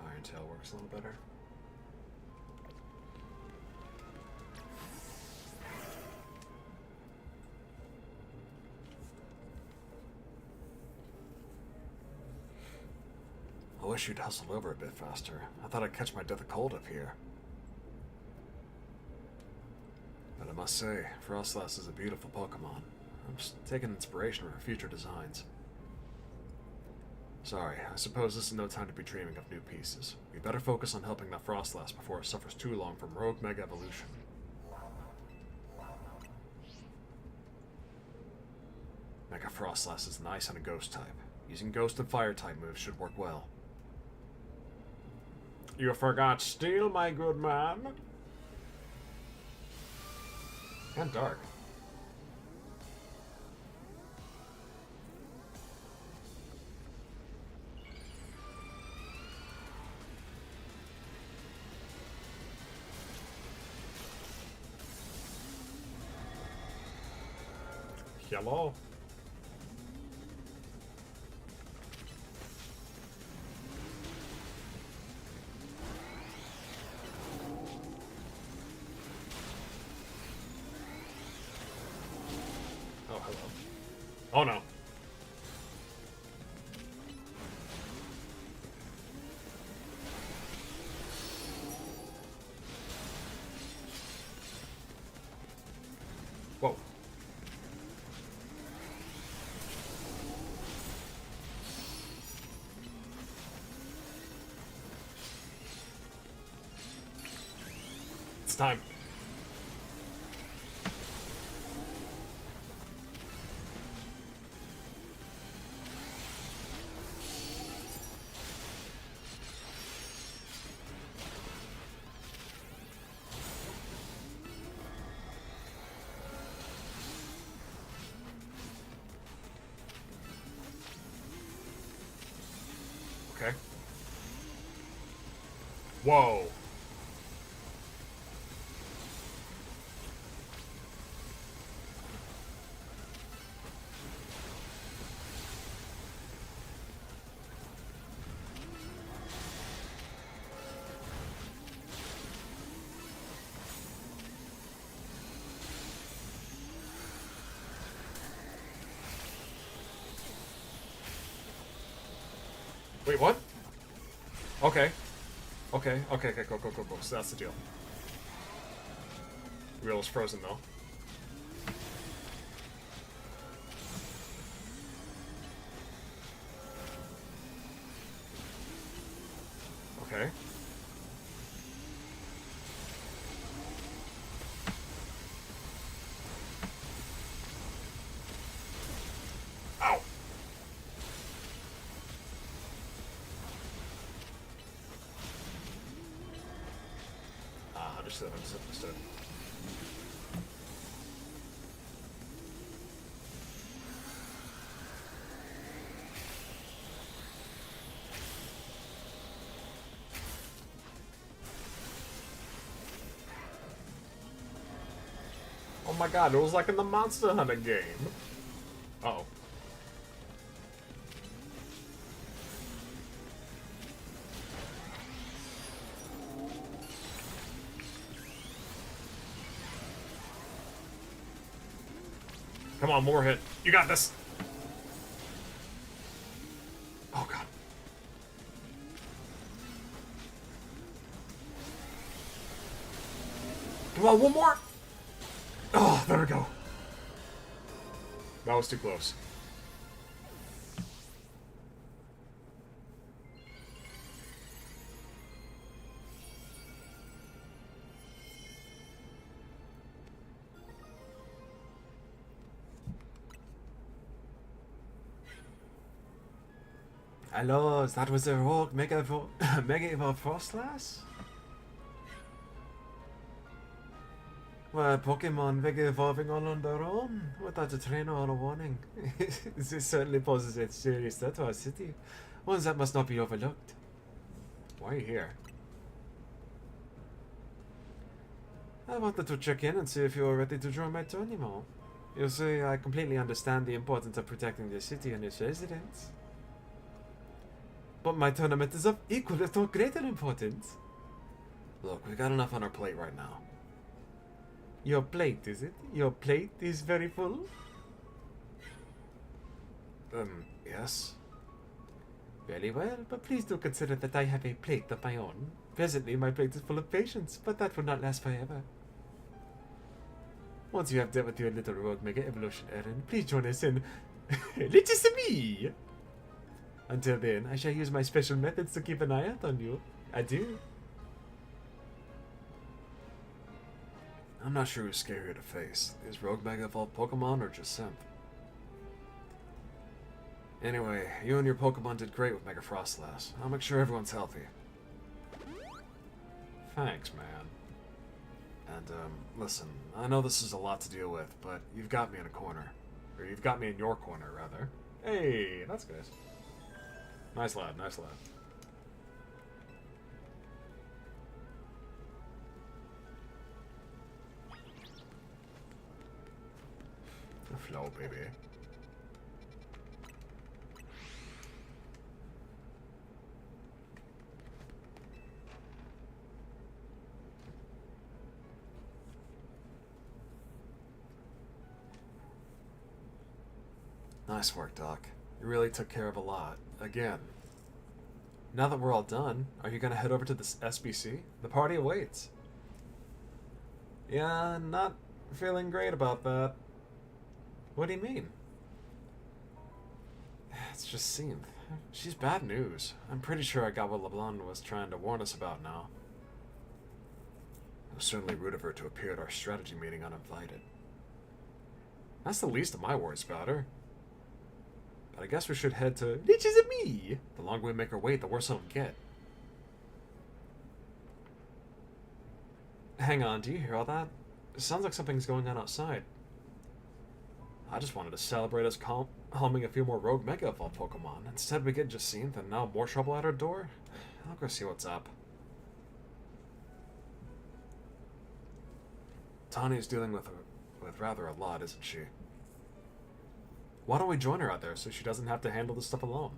Iron Tail works a little better. wish you'd hustled over a bit faster. I thought I'd catch my death of cold up here. But I must say, Frostlass is a beautiful Pokemon. I'm just taking inspiration for future designs. Sorry, I suppose this is no time to be dreaming of new pieces. We better focus on helping that Frostlass before it suffers too long from rogue Mega Evolution. Mega Frostlass is nice on a Ghost type. Using Ghost and Fire type moves should work well. You forgot Steel, my good man? And Dark. Hello. Oh, hello. Oh no. Whoa. It's time. Okay. Whoa. Wait, what? Okay. Okay, go. So that's the deal. Wheel is frozen, though. Okay. Ow! Understood. Oh my god, it was like in the Monster Hunter game. Uh-oh. Come on, more hit. You got this. Oh god. Come on, one more. Oh, there we go. That was too close. Hello, that was a rogue Mega Evolved Frostlass? Well, Pokemon Mega Evolving all on their own, without a trainer or a warning. This certainly poses a serious threat to our city, one that must not be overlooked. Why are you here? I wanted to check in and see if you were ready to join my tournament. You see, I completely understand the importance of protecting the city and its residents. But my tournament is of equal, if not greater importance. Look, we got enough on our plate right now. Your plate, is it? Your plate is very full? Yes. Very well, but please do consider that I have a plate of my own. Presently, my plate is full of patience, but that will not last forever. Once you have dealt with your little rogue mega evolution errand, please join us in Legends ZA. Until then, I shall use my special methods to keep an eye out on you. Adieu. I'm not sure who's scarier to face. Is Rogue Mega Evolved Pokemon or just Synth? Anyway, you and your Pokemon did great with Mega Frostlass. I'll make sure everyone's healthy. Thanks, man. And, listen, I know this is a lot to deal with, but you've got me in a corner. Or you've got me in your corner, rather. Hey, that's good. Nice lad, nice lad. Flow, baby. Nice work, Doc. You really took care of a lot. Again. Now that we're all done, are you gonna head over to this SBC? The party awaits. Yeah, not feeling great about that. What do you mean? It's just Synth. She's bad news. I'm pretty sure I got what LeBlanc was trying to warn us about now. It was certainly rude of her to appear at our strategy meeting uninvited. That's the least of my worries about her. But I guess we should head to Legends ZA. The longer we make her wait, the worse it'll get. Hang on, do you hear all that? It sounds like something's going on outside. I just wanted to celebrate us calming a few more Rogue Mega Evolved Pokemon. Instead we get Jacinthe and now more trouble at our door. I'll go see what's up. Tania's dealing with rather a lot, isn't she? Why don't we join her out there so she doesn't have to handle this stuff alone?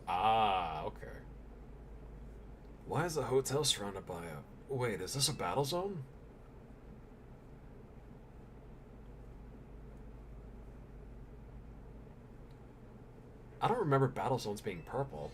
Ah, okay. Why is the hotel surrounded by a... Wait, is this a battle zone? I don't remember battle zones being purple.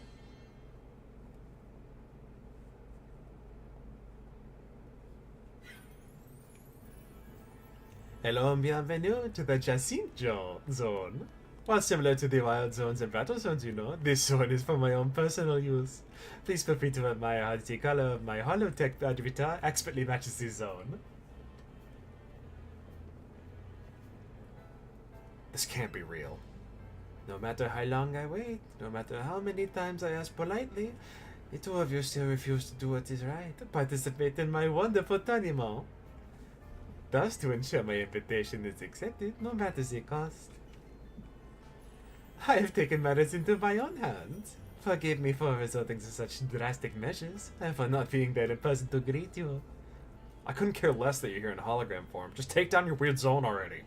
Hello and bienvenue to the Jacinthe zone. While similar to the wild zones and battle zones, you know, this zone is for my own personal use. Please feel free to admire how the color of my holotech avatar expertly matches this zone. This can't be real. No matter how long I wait, no matter how many times I ask politely, the two of you still refuse to do what is right, participate in my wonderful tournament. Thus, to ensure my invitation is accepted, no matter the cost. I have taken matters into my own hands. Forgive me for resorting to such drastic measures, and for not being there in person to greet you. I couldn't care less that you're here in hologram form. Just take down your weird zone already.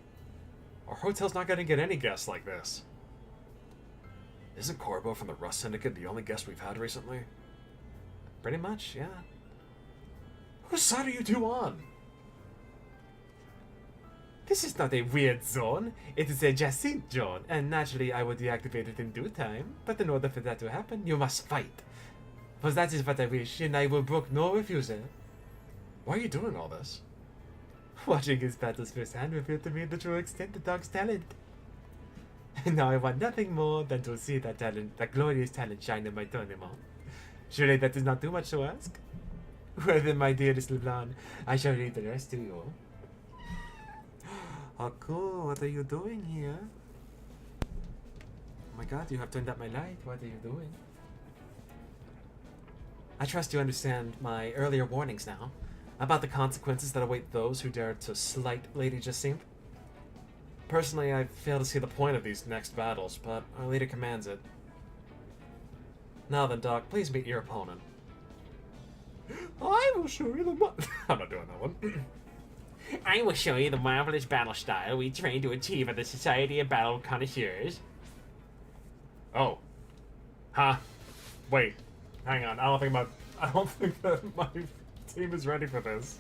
Our hotel's not gonna get any guests like this. Isn't Corbo from the Rust Syndicate the only guest we've had recently? Pretty much, yeah. Whose side are you two on? This is not a weird zone. It is a Jacinthe zone, and naturally I will deactivate it in due time. But in order for that to happen, you must fight. For that is what I wish, and I will brook no refusal. Why are you doing all this? Watching his battles firsthand revealed to me the true extent of the dog's talent. And now I want nothing more than to see that talent, that glorious talent shine in my tournament. Surely that is not too much to ask? Well then, my dearest LeBlanc, I shall leave the rest to you. Oh cool, what are you doing here? Oh my god, you have turned up my light. What are you doing? I trust you understand my earlier warnings now, about the consequences that await those who dare to slight Lady Jacinthe. Personally, I fail to see the point of these next battles, but our leader commands it. Now then, Doc, please meet your opponent. I will show you the I'm not doing that one. I will show you the marvelous battle style we train to achieve at the Society of Battle Connoisseurs. Oh. Huh. Wait. Hang on. I I don't think that my team is ready for this.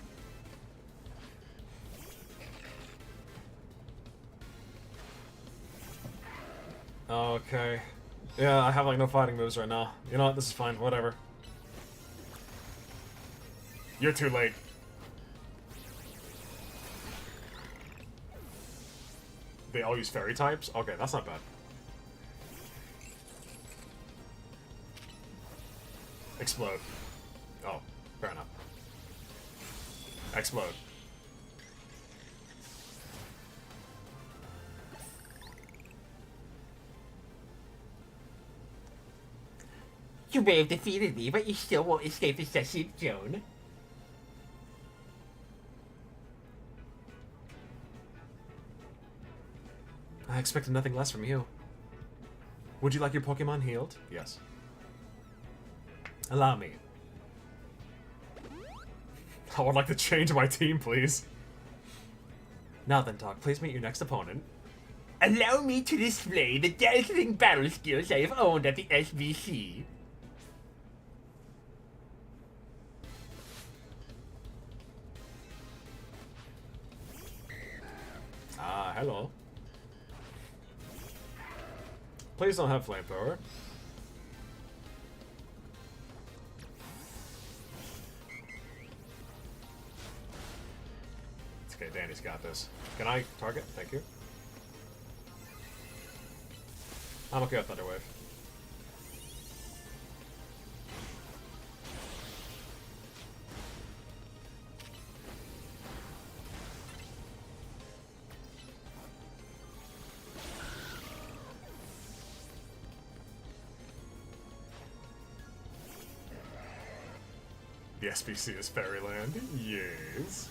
Okay. Yeah, I have like no fighting moves right now. You know what? This is fine. Whatever. You're too late. They all use fairy types? Okay, that's not bad. Explode. Oh, fair enough. Explode. You may have defeated me, but you still won't escape the Sesame Zone. I expected nothing less from you. Would you like your Pokemon healed? Yes. Allow me. I would like to change my team, please. Now then, Doc, please meet your next opponent. Allow me to display the dazzling battle skills I have owned at the SBC. Ah, hello. Please don't have flamethrower. It's okay, Danny's got this. Can I target? Thank you. I'm okay with Thunder Wave. The SBC is Fairyland. Yes.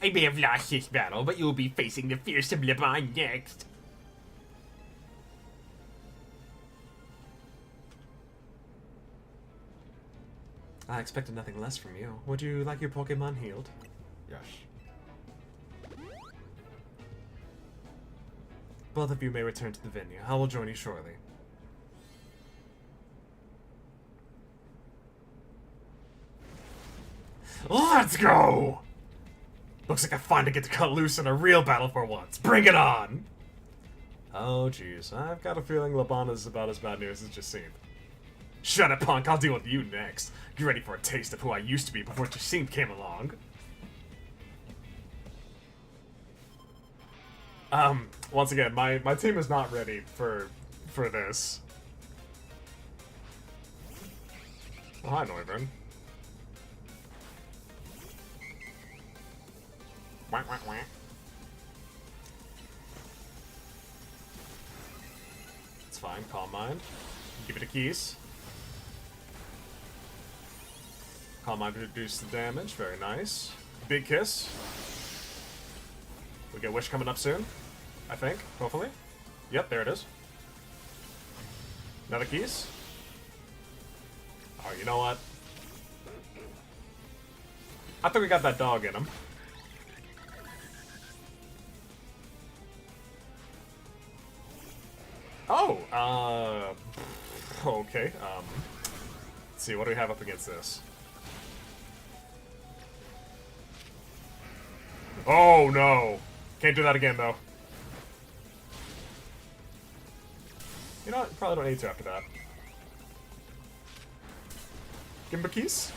I may have lost this battle, but you'll be facing the fearsome LeBron next. I expected nothing less from you. Would you like your Pokemon healed? Yes. Both of you may return to the venue. I will join you shortly. Let's go! Looks like I finally get to cut loose in a real battle for once. Bring it on! Oh, jeez. I've got a feeling Labana's about as bad news as it just seemed. Shut up, punk. I'll deal with you next. Get ready for a taste of who I used to be before Jacinthe came along. Once again, my team is not ready for this. Oh, hi, Noivern. Whack, whack, whack. It's fine. Calm mind. Give it a keys. Calm mind to reduce the damage. Very nice. Big kiss. We get Wish coming up soon. I think. Hopefully. Yep, there it is. Another keys. Oh, you know what? I think we got that dog in him. Oh, okay, let's see, what do we have up against this? Oh, no! Can't do that again, though. You know what? Probably don't need to after that. Give him a keys?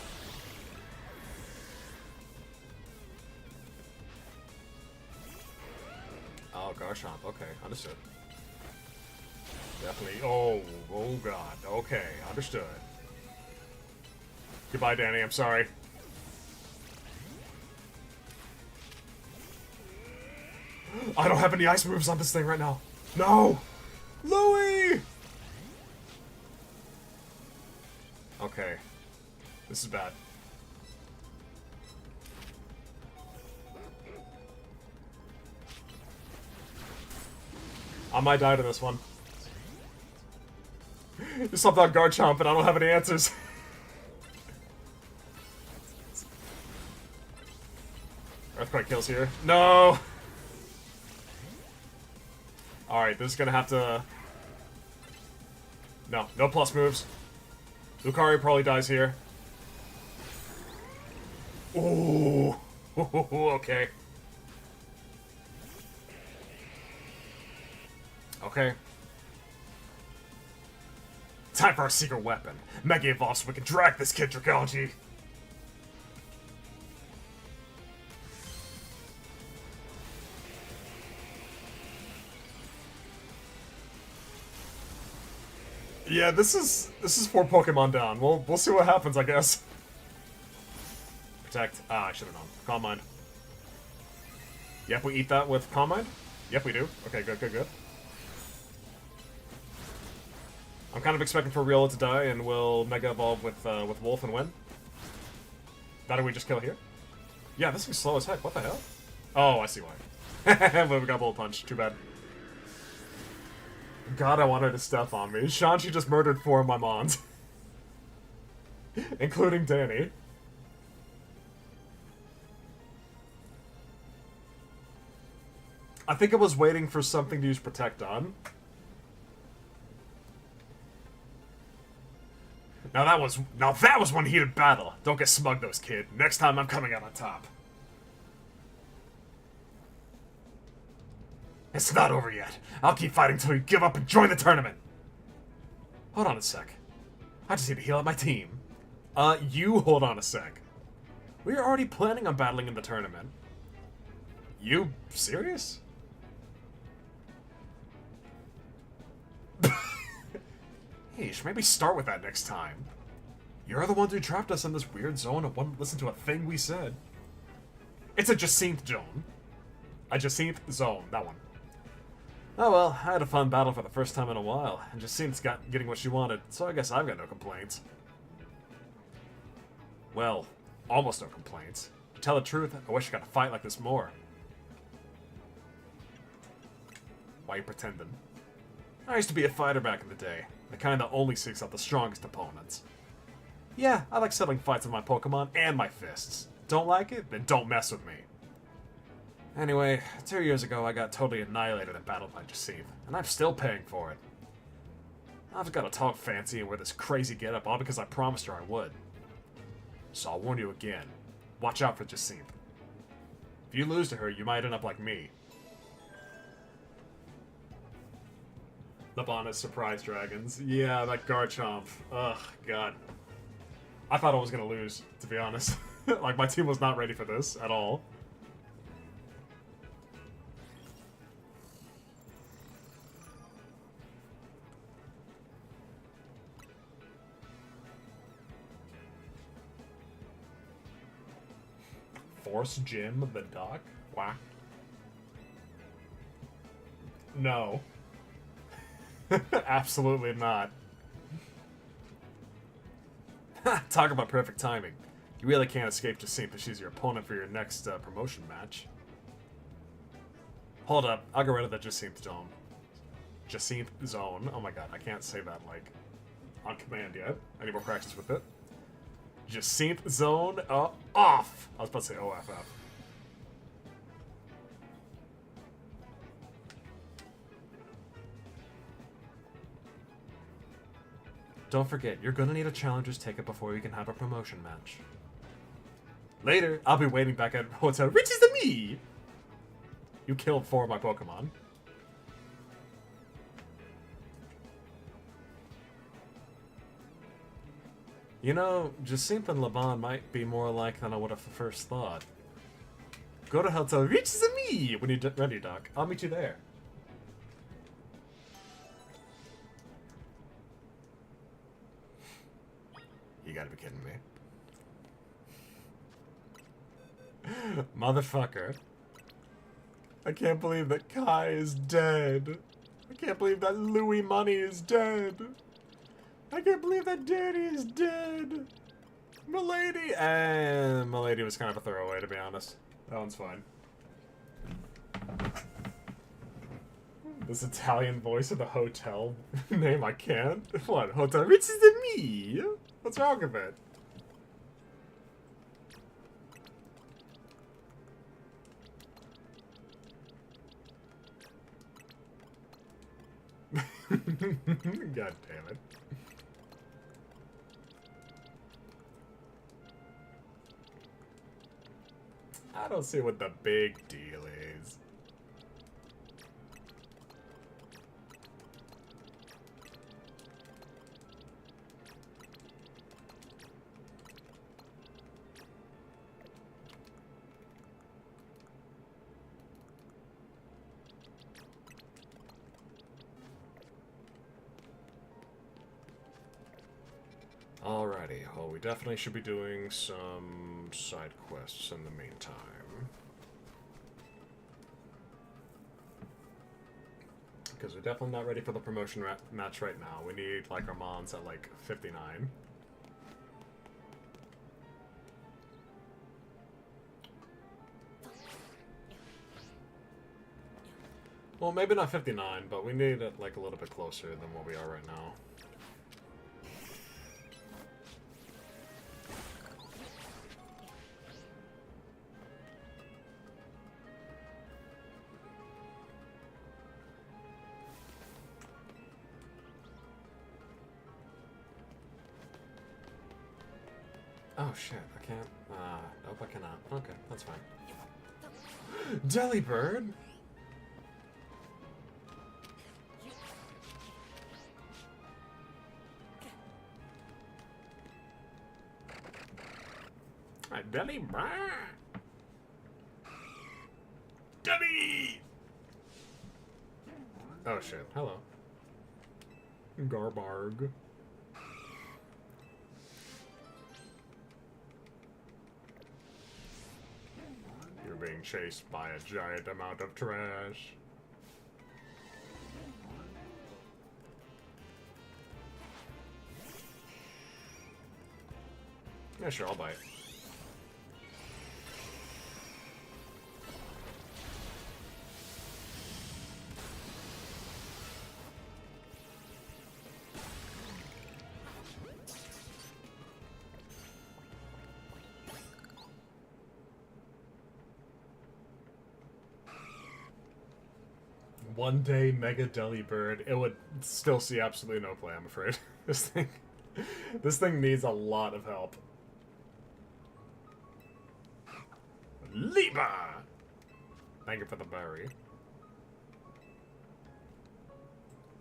Oh, Garchomp, okay, understood. Definitely. Oh god. Okay, understood. Goodbye, Danny. I'm sorry. I don't have any ice moves on this thing right now. No! Louie! Okay. This is bad. I might die to this one. Just something on Garchomp and I don't have any answers. Earthquake kills here. No! Alright, this is gonna have to... No, no plus moves. Lucario probably dies here. Ooh! Okay. Okay. Time for our secret weapon. Mega Evolve so we can drag this kid, Dragalge. Yeah, this is 4 Pokemon down. We'll see what happens, I guess. Protect. Ah, I should have known. Calm Mind. Yep, we eat that with Calm Mind? Yep, we do. Okay, good, good, good. I'm kind of expecting for Riola to die, and we'll Mega Evolve with Wolf and win. That'll we just kill here? Yeah, this is slow as heck. What the hell? Oh, I see why. But we got Bullet Punch. Too bad. God, I want her to step on me. Shanchi just murdered 4 of my Mons. Including Danny. I think I was waiting for something to use Protect on. Now that was one heated battle. Don't get smug, those kid. Next time I'm coming out on top. It's not over yet. I'll keep fighting till you give up and join the tournament. Hold on a sec. I just need to heal up my team. You hold on a sec. We are already planning on battling in the tournament. You serious? Hey, you should maybe start with that next time. You're the ones who trapped us in this weird zone and wouldn't listen to a thing we said. It's a Jacinth zone. A Jacinth zone, that one. Oh well, I had a fun battle for the first time in a while, and Jacinth's getting what she wanted, so I guess I've got no complaints. Well, almost no complaints. To tell the truth, I wish I got to fight like this more. Why you pretending? I used to be a fighter back in the day, the kind that only seeks out the strongest opponents. Yeah, I like settling fights with my Pokemon and my fists. Don't like it? Then don't mess with me. Anyway, 2 years ago I got totally annihilated in battle by Jacinth, and I'm still paying for it. I've got to talk fancy and wear this crazy getup all because I promised her I would. So I'll warn you again, watch out for Jacinth. If you lose to her, you might end up like me. Labanna's surprise dragons. Yeah, that Garchomp. Ugh, God. I thought I was gonna lose, to be honest. Like, my team was not ready for this at all. Force Gym the Duck? Whack. No. Absolutely not. Talk about perfect timing. You really can't escape Jacinth if she's your opponent for your next promotion match. Hold up, I'll get rid of the Jacinth zone. Jacinth zone. Oh my god, I can't say that, like, on command yet. I need more practice with it. Jacinth zone off! I was about to say OFF. Don't forget, you're gonna need a challenger's ticket before you can have a promotion match. Later, I'll be waiting back at Hotel Riches to me! You killed 4 of my Pokemon. You know, Jacinth and Laban might be more alike than I would have first thought. Go to Hotel Riches to me when you're ready, Doc. I'll meet you there. You gotta be kidding me. Motherfucker. I can't believe that Kai is dead. I can't believe that Louis Money is dead. I can't believe that Danny is dead. Milady. And Milady was kind of a throwaway, to be honest. That one's fine. This Italian voice of the hotel name, I can't. What? Hotel? Which is the me? What's wrong with it? God damn it. I don't see what the big deal is. Alrighty, well, we definitely should be doing some side quests in the meantime. Because we're definitely not ready for the promotion match right now. We need, like, our mons at, like, 59. Well, maybe not 59, but we need it, like, a little bit closer than what we are right now. Oh shit, I can't. Nope, I cannot. Okay, that's fine. Delibird? Alright, Delibird! Deli! Oh shit, hello. Garbarg. You're being chased by a giant amount of trash. Yeah, sure, I'll bite. One day, Mega Delibird, it would still see absolutely no play, I'm afraid. This thing needs a lot of help. Liba! Thank you for the berry.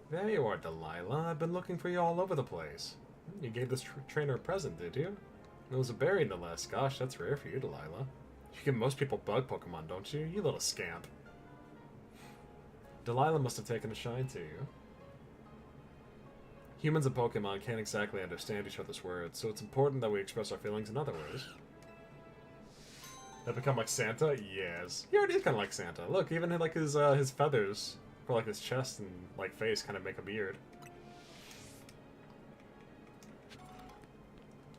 There you are, Delilah. I've been looking for you all over the place. You gave this trainer a present, did you? It was a berry, no less. Gosh, that's rare for you, Delilah. You give most people bug Pokemon, don't you? You little scamp. Delilah must have taken a shine to you. Humans and Pokemon can't exactly understand each other's words, so it's important that we express our feelings in other ways. That become like Santa? Yes. He already is kind of like Santa. Look, even like his feathers for like his chest and like face kind of make a beard.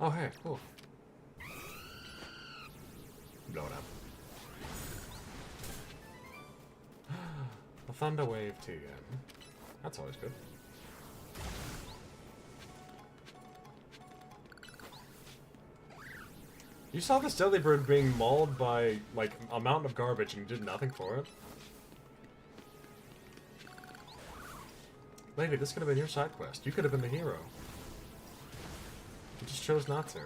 Oh hey, cool. Blow it up. A Thunder Wave TM. That's always good. You saw this Delibird being mauled by, like, a mountain of garbage and you did nothing for it? Lady, this could have been your side quest. You could have been the hero. You just chose not to.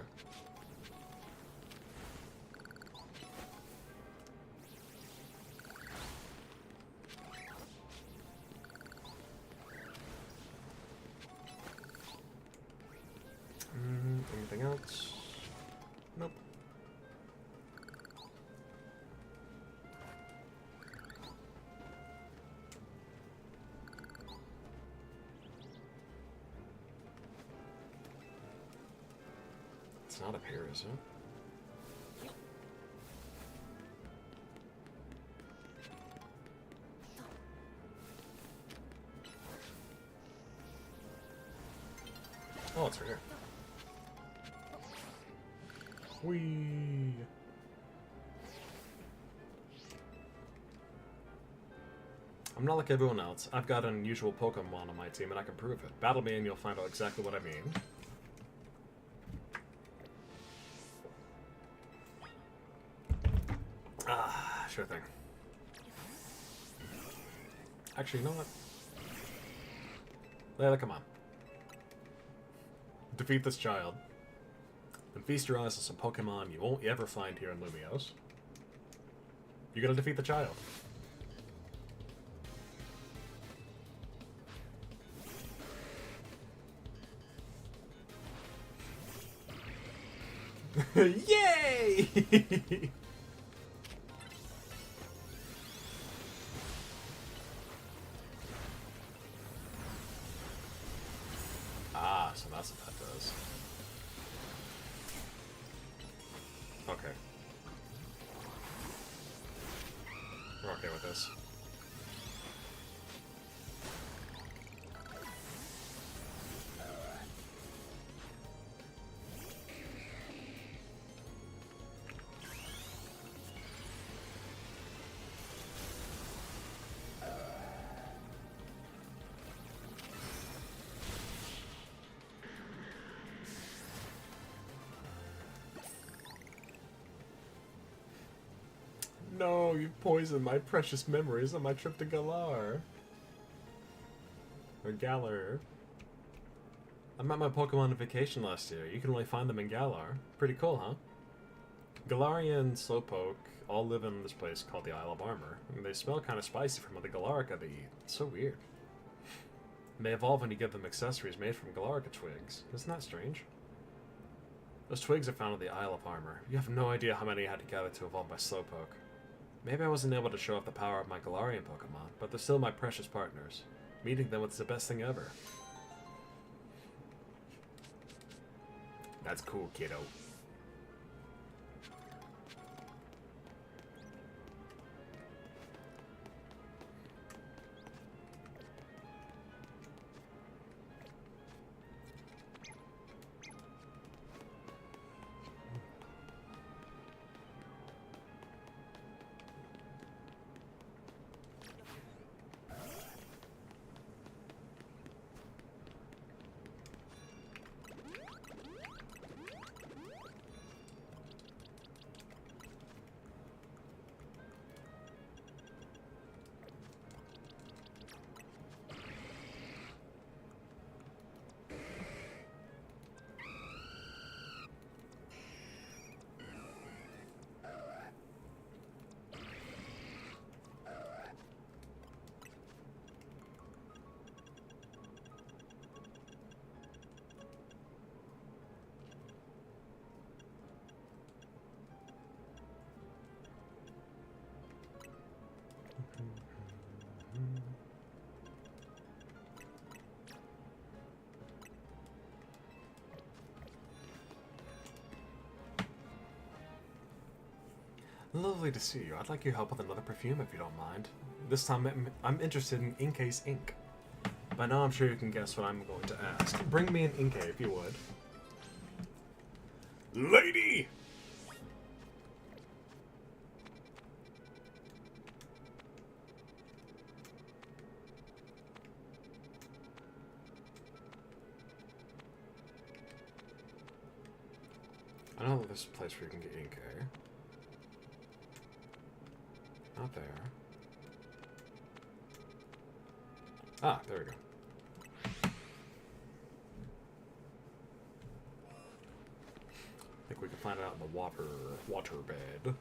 Anything else? Nope. It's not up here, is it? Oh, it's right here. Whee! I'm not like everyone else. I've got an unusual Pokemon on my team, and I can prove it. Battle me and you'll find out exactly what I mean. Ah, sure thing. Actually, you know what? Layla, come on. Defeat this child. And feast your eyes on some Pokemon you won't ever find here in Lumiose. You gotta defeat the child. Yay! Ah, so that's what that does. Okay. We're okay with this. No, you poisoned my precious memories on my trip to Galar. Or Galar. I met my Pokemon on vacation last year. You can only find them in Galar. Pretty cool, huh? Galarian and Slowpoke all live in this place called the Isle of Armor. And they smell kind of spicy from the Galarica they eat. It's so weird. And they evolve when you give them accessories made from Galarica twigs. Isn't that strange? Those twigs are found in the Isle of Armor. You have no idea how many I had to gather to evolve my Slowpoke. Maybe I wasn't able to show off the power of my Galarian Pokemon, but they're still my precious partners. Meeting them was the best thing ever. That's cool, kiddo. Lovely to see you. I'd like your help with another perfume if you don't mind. This time I'm interested in Inkay's ink. By now I'm sure you can guess what I'm going to ask. Bring me an Inkay if you would. Lady! I know that there's a place where you can get Inkay. Not there. Ah, there we go. I think we can find it out in the water bed.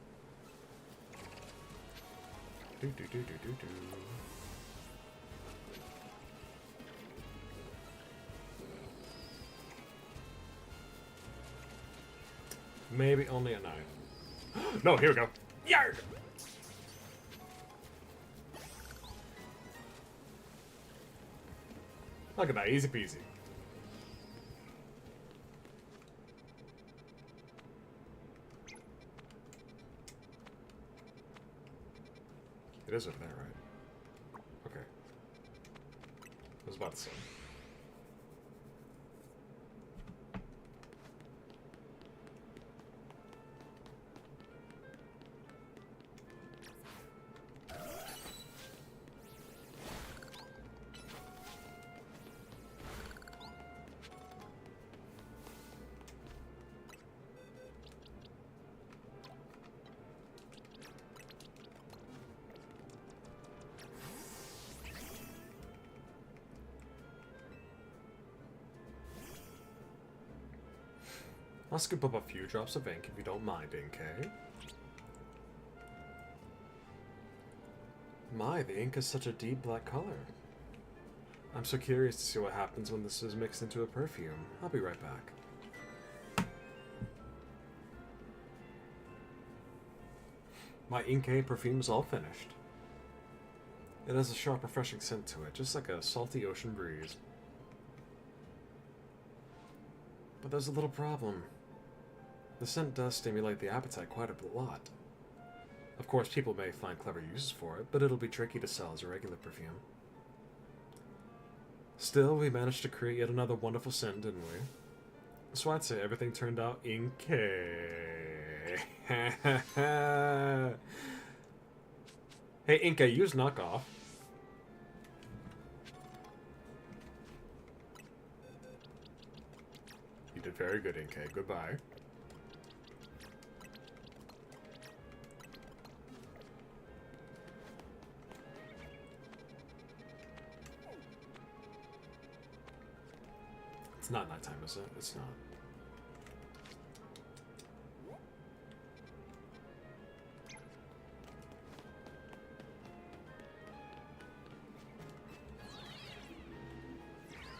Do do do do do do. Maybe only at night. No, here we go. Yarg! Look at that, easy peasy. It is over there, right? Okay. I was about to say. I'll scoop up a few drops of ink if you don't mind, Ink. My, the ink is such a deep black color. I'm so curious to see what happens when this is mixed into a perfume. I'll be right back. My Ink perfume is all finished. It has a sharp, refreshing scent to it, just like a salty ocean breeze. But there's a little problem. The scent does stimulate the appetite quite a lot. Of course, people may find clever uses for it, but it'll be tricky to sell as a regular perfume. Still, we managed to create yet another wonderful scent, didn't we? So I'd say everything turned out Inkay. Hey, Inkay, use knockoff. You did very good, Inkay. Goodbye. It's not nighttime, is it? It's not.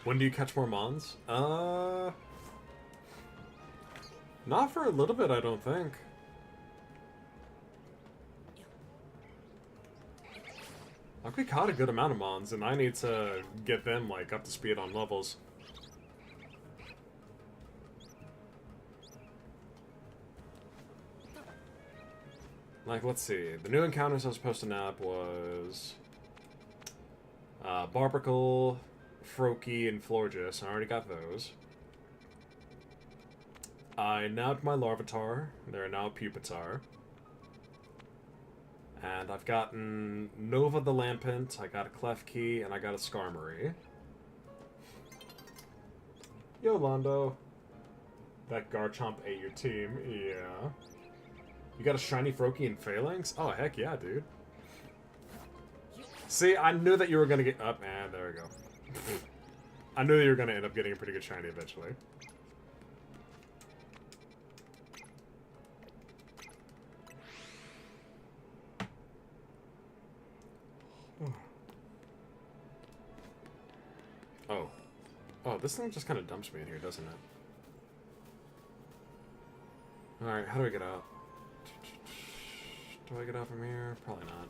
When do you catch more mons? Not for a little bit, I don't think. Like, we caught a good amount of mons, and I need to get them, like, up to speed on levels. Like, let's see. The new encounters I was supposed to nab was Barbacle, Froakie, and Florges. I already got those. I nabbed my Larvitar. They're now Pupitar. And I've gotten Nova the Lampent, I got a Klefki, and I got a Skarmory. Yolando. That Garchomp ate your team, yeah. You got a shiny Froakie and Phalanx? Oh, heck yeah, dude. See, I knew that you were gonna get up, and there we go. I knew that you were gonna end up getting a pretty good shiny eventually. Oh. Oh, this thing just kind of dumps me in here, doesn't it? Alright, how do I get out? Do I get out from here? Probably not.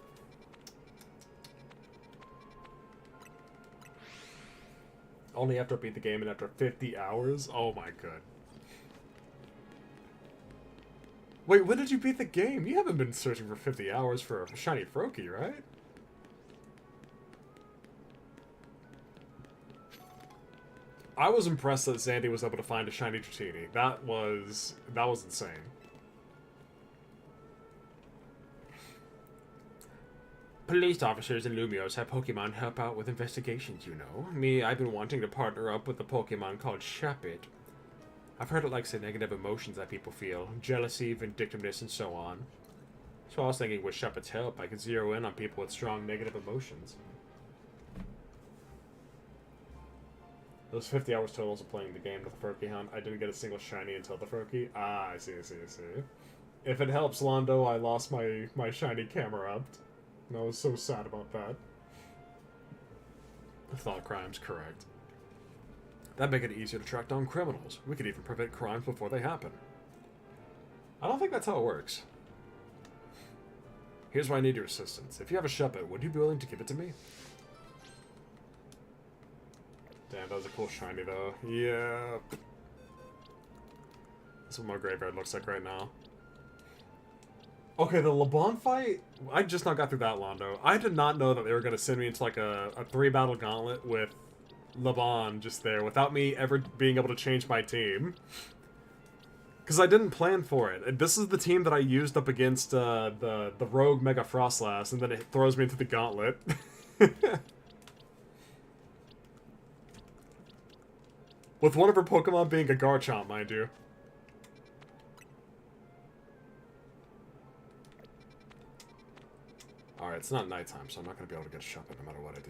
Only after I beat the game and after 50 hours? Oh my god. Wait, when did you beat the game? You haven't been searching for 50 hours for a shiny Froakie, right? I was impressed that Zandy was able to find a shiny Dratini. That was insane. Police officers and Lumios have Pokemon help out with investigations, you know. Me, I've been wanting to partner up with a Pokemon called Shuppet. I've heard it likes the negative emotions that people feel. Jealousy, vindictiveness, and so on. So I was thinking with Shuppet's help, I could zero in on people with strong negative emotions. Those 50 hours totals of playing the game with the Froakie Hunt, I didn't get a single shiny until the Froakie. Ah, I see. If it helps, Londo, I lost my shiny Camerupt. And I was so sad about that. The thought crime's correct. That'd make it easier to track down criminals. We could even prevent crimes before they happen. I don't think that's how it works. Here's why I need your assistance. If you have a Shuppet, would you be willing to give it to me? Damn, that was a cool shiny, though. Yeah. That's what my graveyard looks like right now. Okay, the LeBlanc fight, I just not got through that, Londo. I did not know that they were going to send me into, like, a 3-battle gauntlet with LeBlanc just there, without me ever being able to change my team. Because I didn't plan for it. This is the team that I used up against the Rogue Mega Frostlass, and then it throws me into the gauntlet. With one of her Pokemon being a Garchomp, mind you. Alright, it's not nighttime, so I'm not going to be able to get a Shuppet no matter what I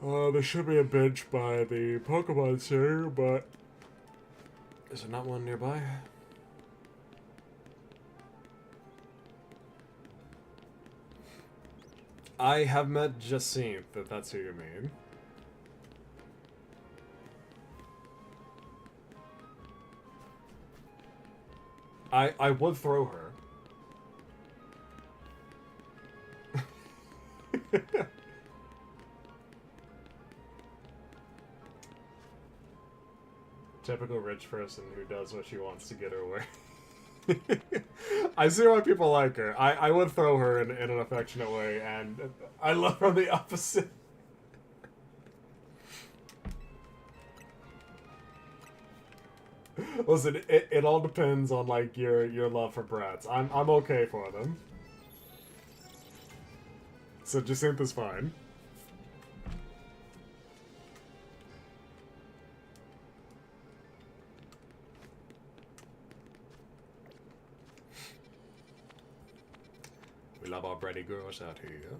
do. There should be a bench by the Pokemon Center, but Is there not one nearby? I have met Jacinth, if that's who you mean. I would throw her. Typical rich person who does what she wants to get her way. I see why people like her. I would throw her in an affectionate way, and I love her on the opposite. Listen, it all depends on like your love for brats. I'm okay for them. So Jacinth is fine. We love our bratty girls out here.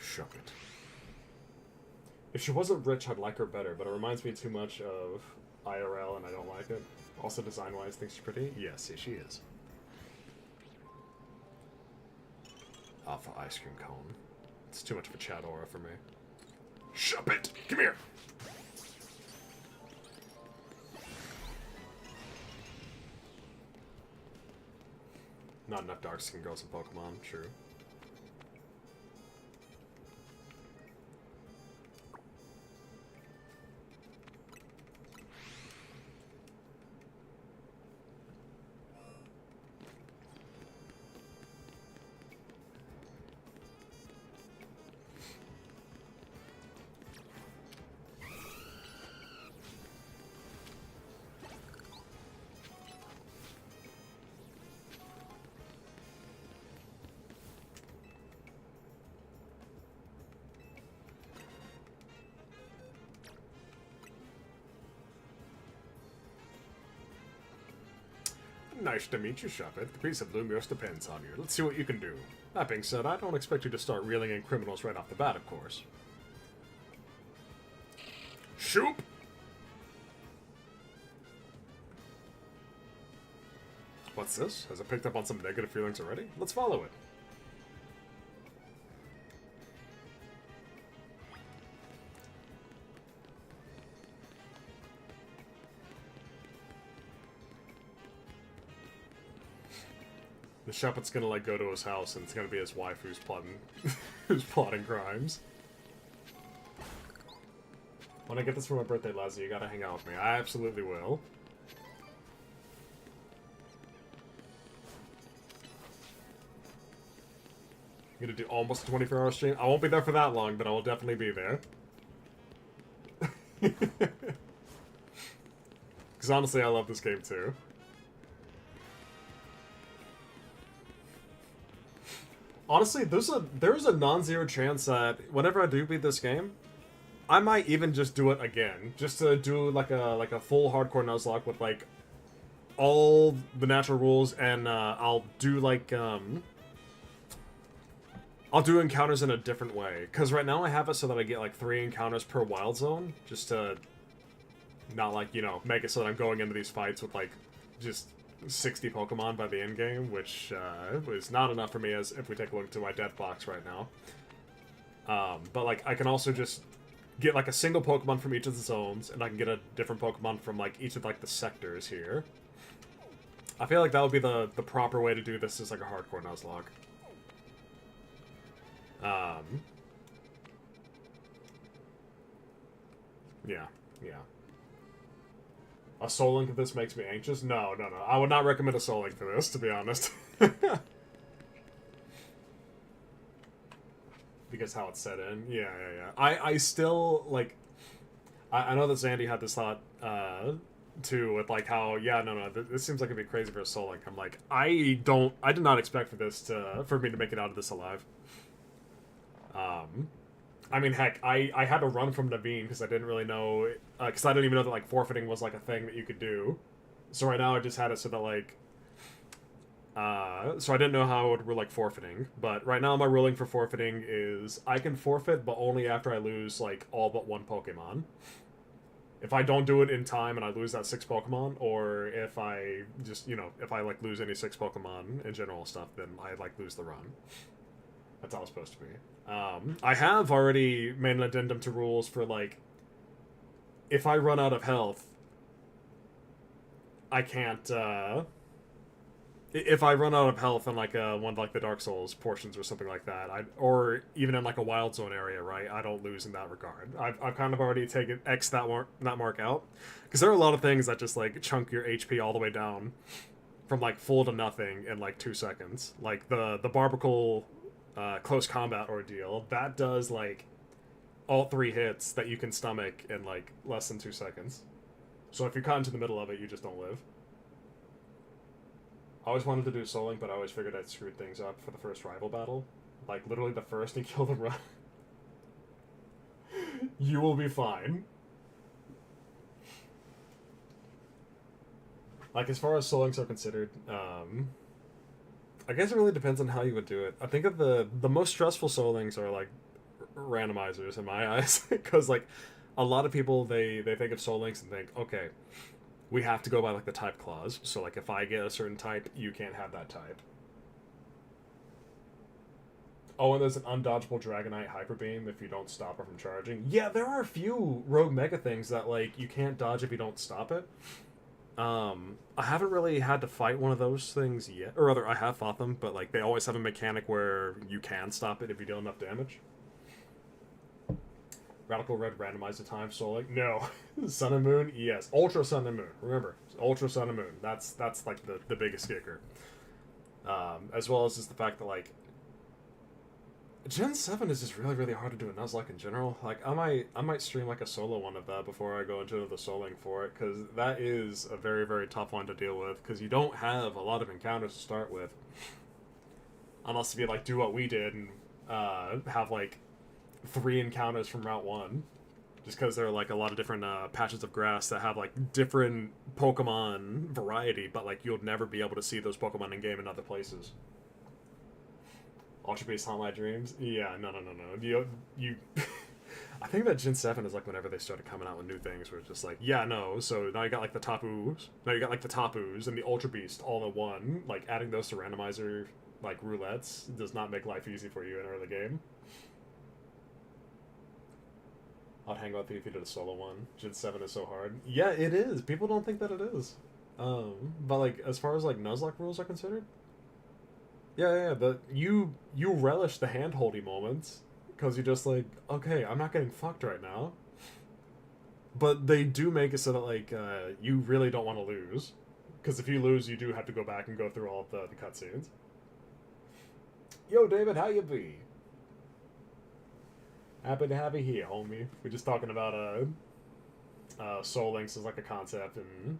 Shuck it. If she wasn't rich, I'd like her better, but it reminds me too much of IRL, and I don't like it. Also, design-wise, think she's pretty? Yes, she is. Alpha ice cream cone. It's too much of a chat aura for me. Shop it! Come here! Not enough dark skin girls in Pokemon, true. Nice to meet you, Shuppet. The peace of Lumios depends on you. Let's see what you can do. That being said, I don't expect you to start reeling in criminals right off the bat, of course. Shoop! What's this? Has it picked up on some negative feelings already? Let's follow it. The Shepherd's gonna like go to his house, and it's gonna be his wife who's plotting, who's plotting crimes. When I get this for my birthday, Leslie, you gotta hang out with me. I absolutely will. I'm gonna do almost a 24-hour stream. I won't be there for that long, but I will definitely be there. Because honestly, I love this game too. Honestly, there's a non-zero chance that whenever I do beat this game, I might even just do it again, just to do like a full hardcore Nuzlocke with like all the natural rules, and I'll do like I'll do encounters in a different way. Because right now I have it so that I get like 3 encounters per wild zone, just to not like, you know, make it so that I'm going into these fights with like just 60 Pokemon by the end game, which is not enough for me as if we take a look to my death box right now. But like I can also just get like a single Pokemon from each of the zones, and I can get a different Pokemon from like each of like the sectors here. I feel like that would be the proper way to do this as like a hardcore Nuzlocke. Yeah. A Soul Link of this makes me anxious? No. I would not recommend a Soul Link for this, to be honest. Because how it's set in. Yeah. I still, like... I know that Zandy had this thought, too, with, like, how, this seems like it'd be crazy for a Soul Link. I'm like, I did not expect for me to make it out of this alive. I mean, heck, I had to run from Naveen because I didn't really know, because I didn't even know that, like, forfeiting was, like, a thing that you could do. So right now I just had it so that, like, So I didn't know how it would rule like forfeiting, but right now my ruling for forfeiting is I can forfeit, but only after I lose like all but one Pokemon. If I don't do it in time and I lose that 6 Pokemon, or if I just, if I like lose any 6 Pokemon in general stuff, then I like lose the run. That's how it's supposed to be. I have already made an addendum to rules for like, if I run out of health, I can't, if I run out of health in like one of like the Dark Souls portions or something like that, or even in like a Wild Zone area, right? I don't lose in that regard. I've kind of already taken that mark out, because there are a lot of things that just like chunk your HP all the way down from like full to nothing in like 2 seconds. Like the Barbicle close combat ordeal that does like all 3 hits that you can stomach in like less than 2 seconds. So if you're caught into the middle of it, you just don't live. I always wanted to do Soul Link, but I always figured I'd screwed things up for the first rival battle. Like, literally the first and kill them run. You will be fine. Like, as far as Soul Links are considered, I guess it really depends on how you would do it. I think of the most stressful Soul Links are, like, randomizers in my eyes. Because, like, a lot of people, they think of Soul Links and think, okay, we have to go by like the type clause. So like if I get a certain type, you can't have that type. Oh, and there's an undodgeable Dragonite Hyper Beam if you don't stop it from charging. Yeah, there are a few rogue mega things that like you can't dodge if you don't stop it. I haven't really had to fight one of those things yet. Or rather, I have fought them, but like they always have a mechanic where you can stop it if you deal enough damage. Radical Red randomized the time, so like no. Sun and Moon, yes. Ultra Sun and Moon. Remember, Ultra Sun and Moon. That's like the biggest kicker. As well as just the fact that like Gen 7 is just really, really hard to do a Nuzlocke in general. Like I might stream like a solo one of that before I go into the Soul Link for it, because that is a very, very tough one to deal with, because you don't have a lot of encounters to start with. Unless if you like do what we did and have like 3 encounters from Route 1, just because there are like a lot of different patches of grass that have like different Pokemon variety, but like you'll never be able to see those Pokemon in game in other places. Ultra Beast Haunt My Dreams? Yeah, no. You I think that Gen 7 is like whenever they started coming out with new things where it's just like, yeah, no, so now you got like the Tapus, and the Ultra Beast all in one. Like adding those to randomizer like roulettes does not make life easy for you in early game. I'd hang out with you if you did a solo one. Gen 7 is so hard. Yeah, it is. People don't think that it is. But like as far as like Nuzlocke rules are considered, yeah. But you relish the hand-holdy moments because you're just like, okay, I'm not getting fucked right now. But they do make it so that like you really don't want to lose, because if you lose, you do have to go back and go through all of the cutscenes. Yo, David, how you be? Happy to have you here, homie. We're just talking about Soul Links as like a concept and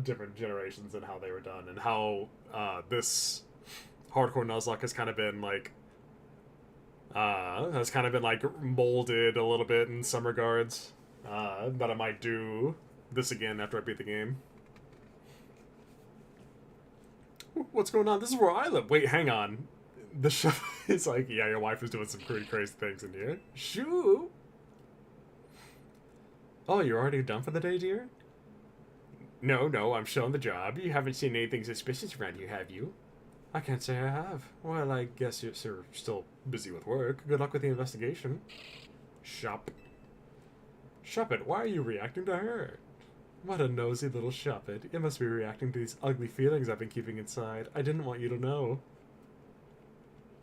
different generations and how they were done, and how this hardcore Nuzlocke has kind of been like molded a little bit in some regards. That I might do this again after I beat the game. What's going on? This is where I live. Wait, hang on. The show is like, yeah, your wife is doing some pretty crazy things in here. Shoo! Oh, you're already done for the day, dear? No, I'm still on the job. You haven't seen anything suspicious around here, have you? I can't say I have. Well, I guess you're still busy with work. Good luck with the investigation. Shop it, why are you reacting to her? What a nosy little Shop it. You must be reacting to these ugly feelings I've been keeping inside. I didn't want you to know.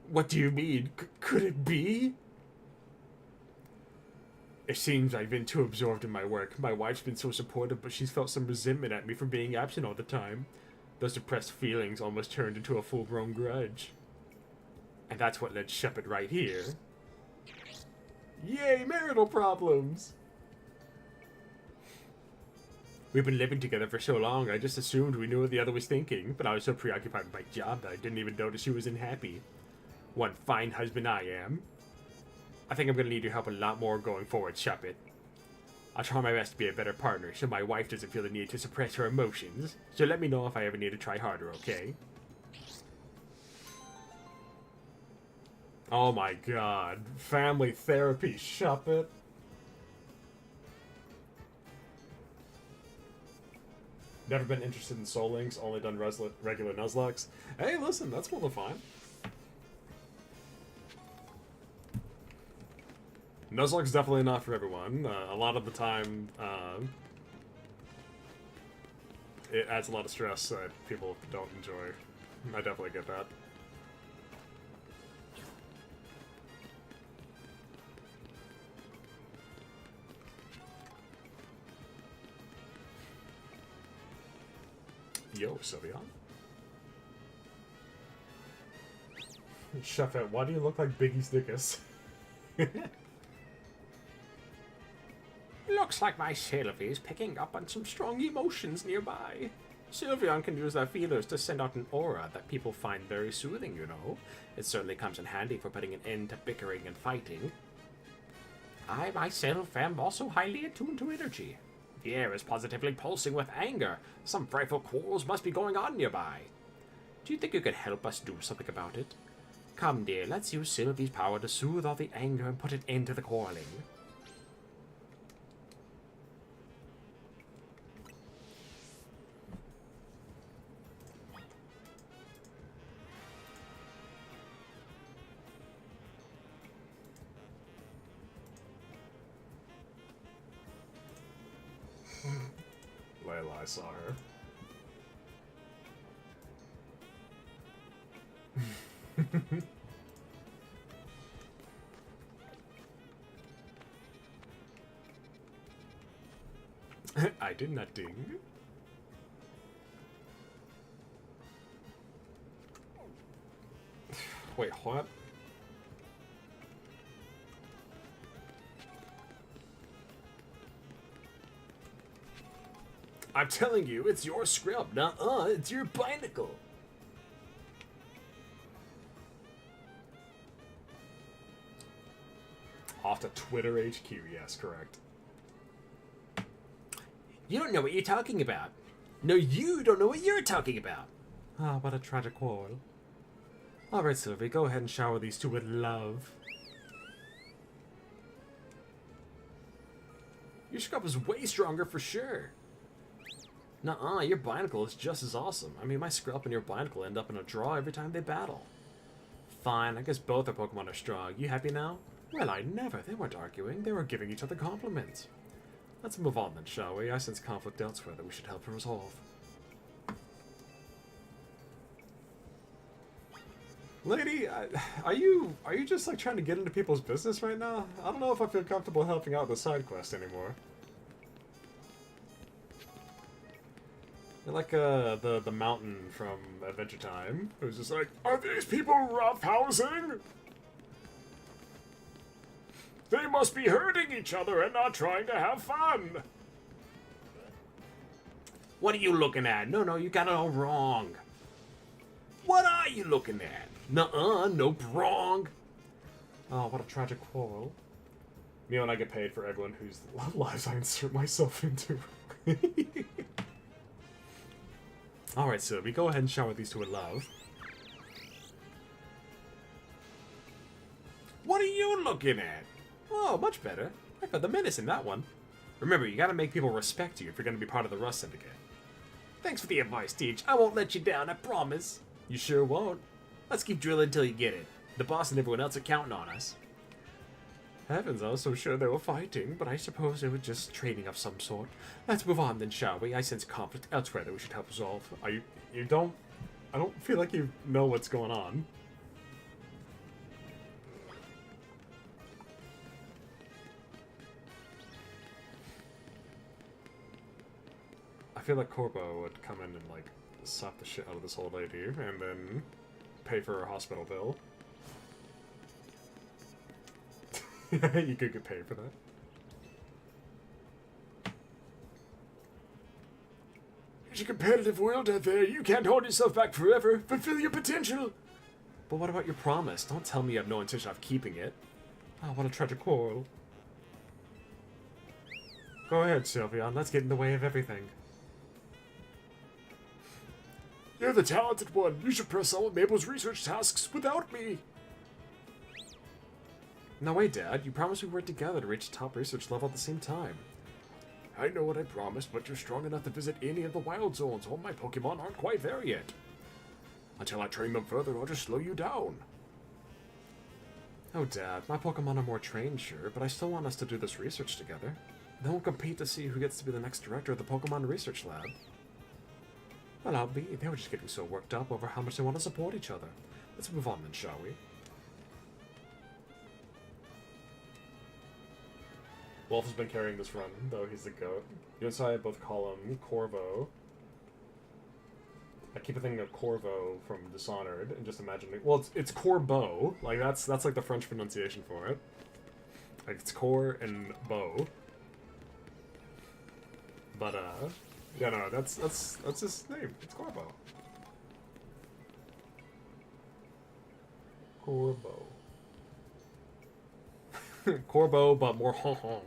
What do you mean? Could it be? It seems I've been too absorbed in my work. My wife's been so supportive, but she's felt some resentment at me for being absent all the time. Those suppressed feelings almost turned into a full-grown grudge. And that's what led Shepard right here. Yay, marital problems! We've been living together for so long, I just assumed we knew what the other was thinking, but I was so preoccupied with my job that I didn't even notice she was unhappy. What fine husband I am. I think I'm going to need your help a lot more going forward, Shepard. I'll try my best to be a better partner so my wife doesn't feel the need to suppress her emotions. So let me know if I ever need to try harder, okay? Oh my god. Family therapy, Shuppet. Never been interested in Soul Links, only done regular Nuzlocks. Hey, listen, that's more than fine. Nuzlocke's definitely not for everyone. A lot of the time, it adds a lot of stress that people don't enjoy. I definitely get that. Yo, Sylveon. Shuffet, why do you look like Biggie Snickus? Looks like my Sylvie's picking up on some strong emotions nearby. Sylveon can use their feelers to send out an aura that people find very soothing, you know. It certainly comes in handy for putting an end to bickering and fighting. I myself am also highly attuned to energy. The air is positively pulsing with anger. Some frightful quarrels must be going on nearby. Do you think you could help us do something about it? Come, dear, let's use Sylvie's power to soothe all the anger and put an end to the quarreling. Layla, I saw her. I did not ding. Wait, what? I'm telling you, it's your scrub. Nuh-uh, it's your binacle. Off to Twitter HQ, yes, correct. You don't know what you're talking about. No, you don't know what you're talking about. Ah, what a tragic quarrel. Alright, Sylvie, go ahead and shower these two with love. Your scrub is way stronger for sure. Nuh-uh, your binacle is just as awesome. I mean, my scrub and your binacle end up in a draw every time they battle. Fine, I guess both our Pokemon are strong. You happy now? Well, I never. They weren't arguing. They were giving each other compliments. Let's move on then, shall we? I sense conflict elsewhere that we should help resolve. Lady, are you just like trying to get into people's business right now? I don't know if I feel comfortable helping out with the side quest anymore. You're like the mountain from Adventure Time, who's just like, are these people roughhousing? They must be hurting each other and not trying to have fun. What are you looking at? No, you got it all wrong. What are you looking at? Nuh-uh, nope, wrong. Oh, what a tragic quarrel. Mio and I get paid for everyone whose lives I insert myself into. Alright, Sylvie, go ahead and shower these two with love. What are you looking at? Oh, much better. I felt the menace in that one. Remember, you gotta make people respect you if you're gonna be part of the Rust Syndicate. Thanks for the advice, Teach. I won't let you down, I promise. You sure won't. Let's keep drilling until you get it. The boss and everyone else are counting on us. Heavens, I was so sure they were fighting, but I suppose they were just training of some sort. Let's move on then, shall we? I sense conflict elsewhere that we should help resolve. I don't feel like you know what's going on. I feel like Corbo would come in and like slap the shit out of this old lady and then pay for her hospital bill. You could get paid for that. It's a competitive world out there. You can't hold yourself back forever. Fulfill your potential. But what about your promise? Don't tell me you have no intention of keeping it. Oh, what a tragic quarrel. Go ahead, Sylveon. Let's get in the way of everything. You're the talented one. You should press all of Mabel's research tasks without me. No way, Dad. You promised we work together to reach the top research level at the same time. I know what I promised, but you're strong enough to visit any of the wild zones. All my Pokemon aren't quite there yet. Until I train them further, I'll just slow you down. Oh, Dad, my Pokemon are more trained, sure, but I still want us to do this research together. Then we'll compete to see who gets to be the next director of the Pokemon Research Lab. Well, I'll be. They were just getting so worked up over how much they want to support each other. Let's move on then, shall we? Wolf has been carrying this run, though he's the GOAT. You and I both call him Corvo. I keep thinking of Corvo from Dishonored and just imagining. Well, it's Corbeau. Like that's like the French pronunciation for it. Like it's Cor and Beau. But yeah, no, that's his name. It's Corvo. Corbeau. Corbeau, but more honk.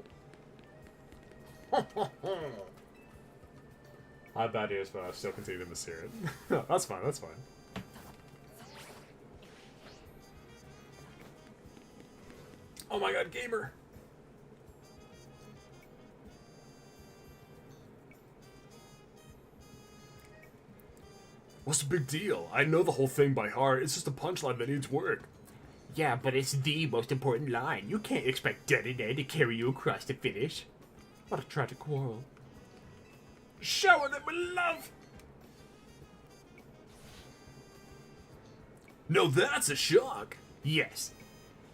I have bad ears, but I still continue to mishear it. No, that's fine, that's fine. Oh my god, gamer! What's the big deal? I know the whole thing by heart. It's just a punchline that needs work. Yeah, but it's the most important line. You can't expect Dedede to carry you across the finish. What a tragic quarrel. Shower them with love! No, that's a shock! Yes.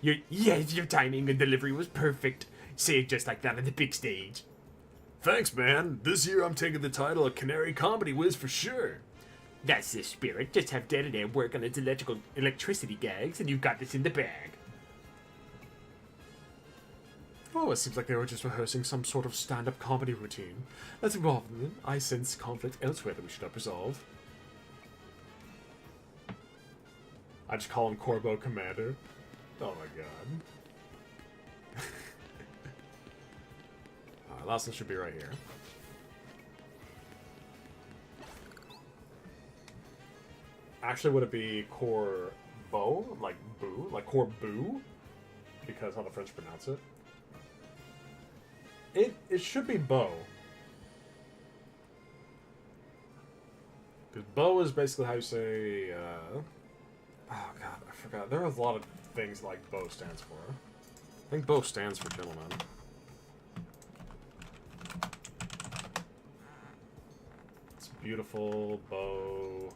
Your timing and delivery was perfect. Say it just like that on the big stage. Thanks, man. This year I'm taking the title of Canary Comedy Whiz for sure. That's the spirit. Just have Dedede work on its electricity gags, and you've got this in the bag. Oh, it seems like they were just rehearsing some sort of stand-up comedy routine. Let's move on then. I sense conflict elsewhere that we should have resolved. I just call him Corbeau Commander. Oh my god. Alright, last one should be right here. Actually, would it be Corbeau? Like boo? Like Corbeau? Because how the French pronounce it. It should be Beau. Because Beau is basically how you say, oh god, I forgot. There are a lot of things like Beau stands for. I think Beau stands for gentleman. It's beautiful, Beau.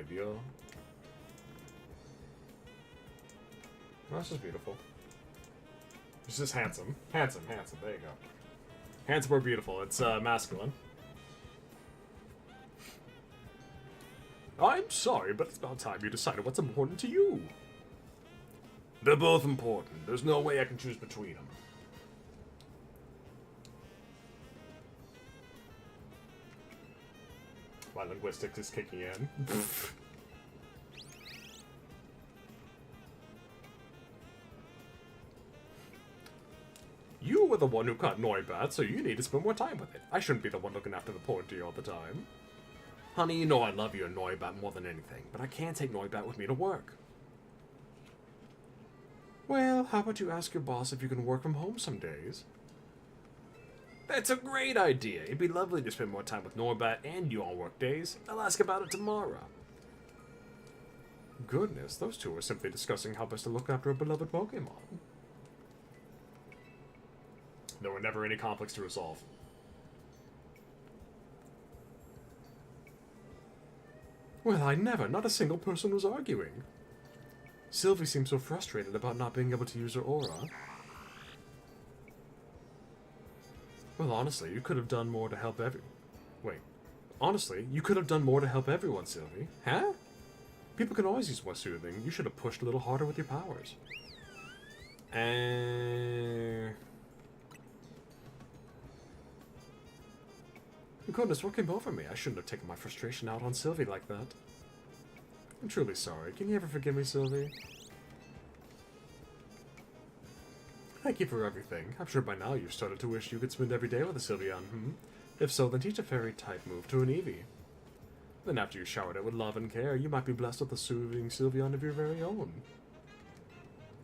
Video. Oh, that's just beautiful. It's just handsome. Handsome, handsome. There you go. Handsome or beautiful. It's masculine. I'm sorry, but it's about time you decided what's important to you. They're both important. There's no way I can choose between them. My linguistics is kicking in. You were the one who caught Noibat, so you need to spend more time with it. I shouldn't be the one looking after the poor deer all the time. Honey, you know I love you and Noibat more than anything, but I can't take Noibat with me to work. Well, how about you ask your boss if you can work from home some days? That's a great idea. It'd be lovely to spend more time with Noibat and you on work days. I'll ask about it tomorrow. Goodness, those two are simply discussing how best to look after a beloved Pokemon. There were never any conflicts to resolve. Well, I never. Not a single person was arguing. Sylvie seemed so frustrated about not being able to use her aura. Well, honestly, you could have done more to help Wait. Honestly, you could have done more to help everyone, Sylvie. Huh? People can always use more soothing. You should have pushed a little harder with your powers. Goodness, what came over me? I shouldn't have taken my frustration out on Sylvie like that. I'm truly sorry. Can you ever forgive me, Sylvie? Thank you for everything. I'm sure by now you've started to wish you could spend every day with a Sylveon, hmm? If so, then teach a fairy type move to an Eevee. Then after you showered it with love and care, you might be blessed with a soothing Sylveon of your very own.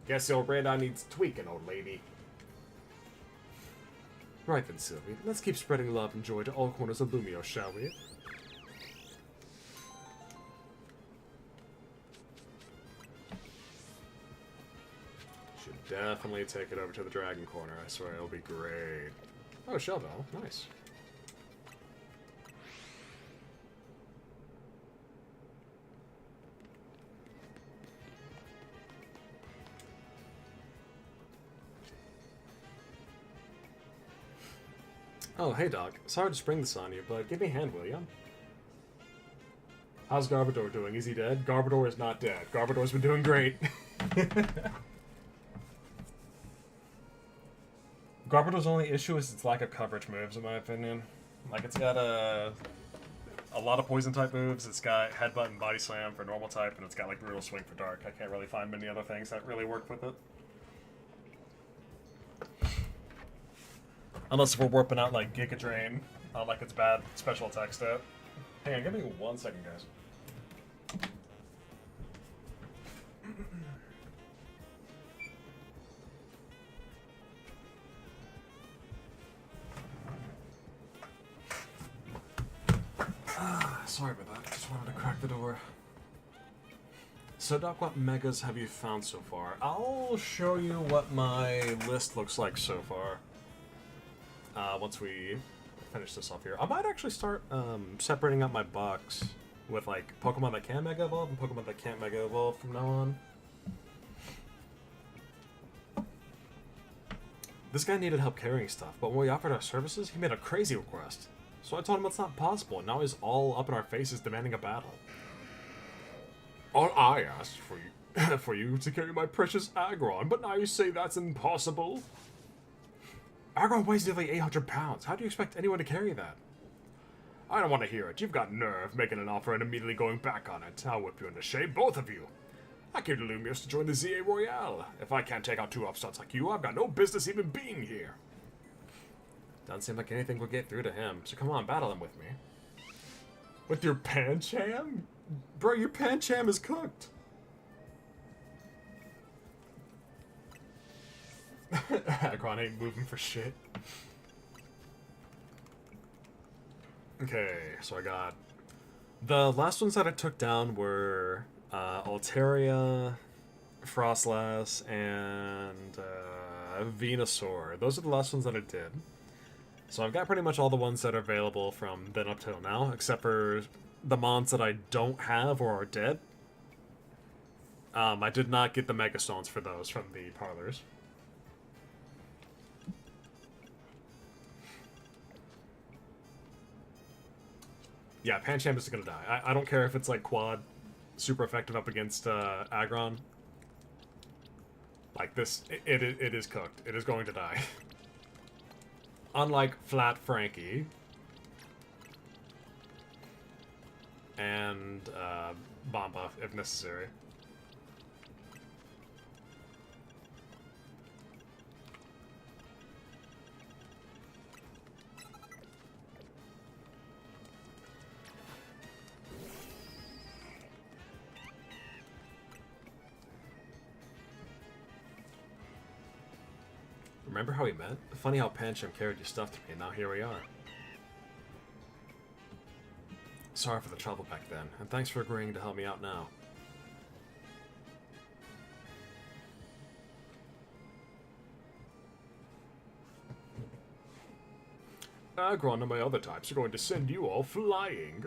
Guess your radar needs tweaking, old lady. Right then, Sylvie. Let's keep spreading love and joy to all corners of Lumio, shall we? Should definitely take it over to the Dragon Corner. I swear it'll be great. Oh, Shell Bell. Nice. Oh, hey, Doc. Sorry to spring this on you, but give me a hand, will ya? How's Garbodor doing? Is he dead? Garbodor is not dead. Garbodor's been doing great. Garbodor's only issue is its lack of coverage moves, in my opinion. Like, it's got a lot of poison-type moves. It's got Headbutt and Body Slam for normal type, and it's got, like, Brutal Swing for dark. I can't really find many other things that really work with it. Unless if we're warping out, like, Giga Drain on, like, its bad special attack stat. Hang on, give me 1 second, guys. Sorry about that. Just wanted to crack the door. So, Doc, what megas have you found so far? I'll show you what my list looks like so far. Once we finish this off here. I might actually start separating out my box with, like, Pokemon that can Mega Evolve and Pokemon that can't Mega Evolve from now on. This guy needed help carrying stuff, but when we offered our services, he made a crazy request. So I told him it's not possible, and now he's all up in our faces demanding a battle. All I asked for you, for you to carry my precious Aggron, but now you say that's impossible? Aggron weighs nearly 800 pounds. How do you expect anyone to carry that? I don't want to hear it. You've got nerve making an offer and immediately going back on it. I'll whip you into shape, both of you. I came to Lumios to join the ZA Royale. If I can't take out two upstarts like you, I've got no business even being here. Doesn't seem like anything will get through to him, so come on, battle him with me. With your Pancham? Bro, your Pancham is cooked. Aggron ain't moving for shit. Okay, so I got... The last ones that I took down were Altaria, Frostlass, and Venusaur. Those are the last ones that I did. So I've got pretty much all the ones that are available from then up till now, except for the mons that I don't have or are dead. I did not get the Mega Stones for those from the parlors. Yeah, Pancham is gonna die. I don't care if it's like quad super effective up against Aggron. Like this, it is cooked. It is going to die. Unlike Flat Frankie and Bomb Buff, if necessary. Remember how we met? Funny how Pancham carried your stuff to me, and now here we are. Sorry for the trouble back then, and thanks for agreeing to help me out now. Aggron and my other types are going to send you all flying.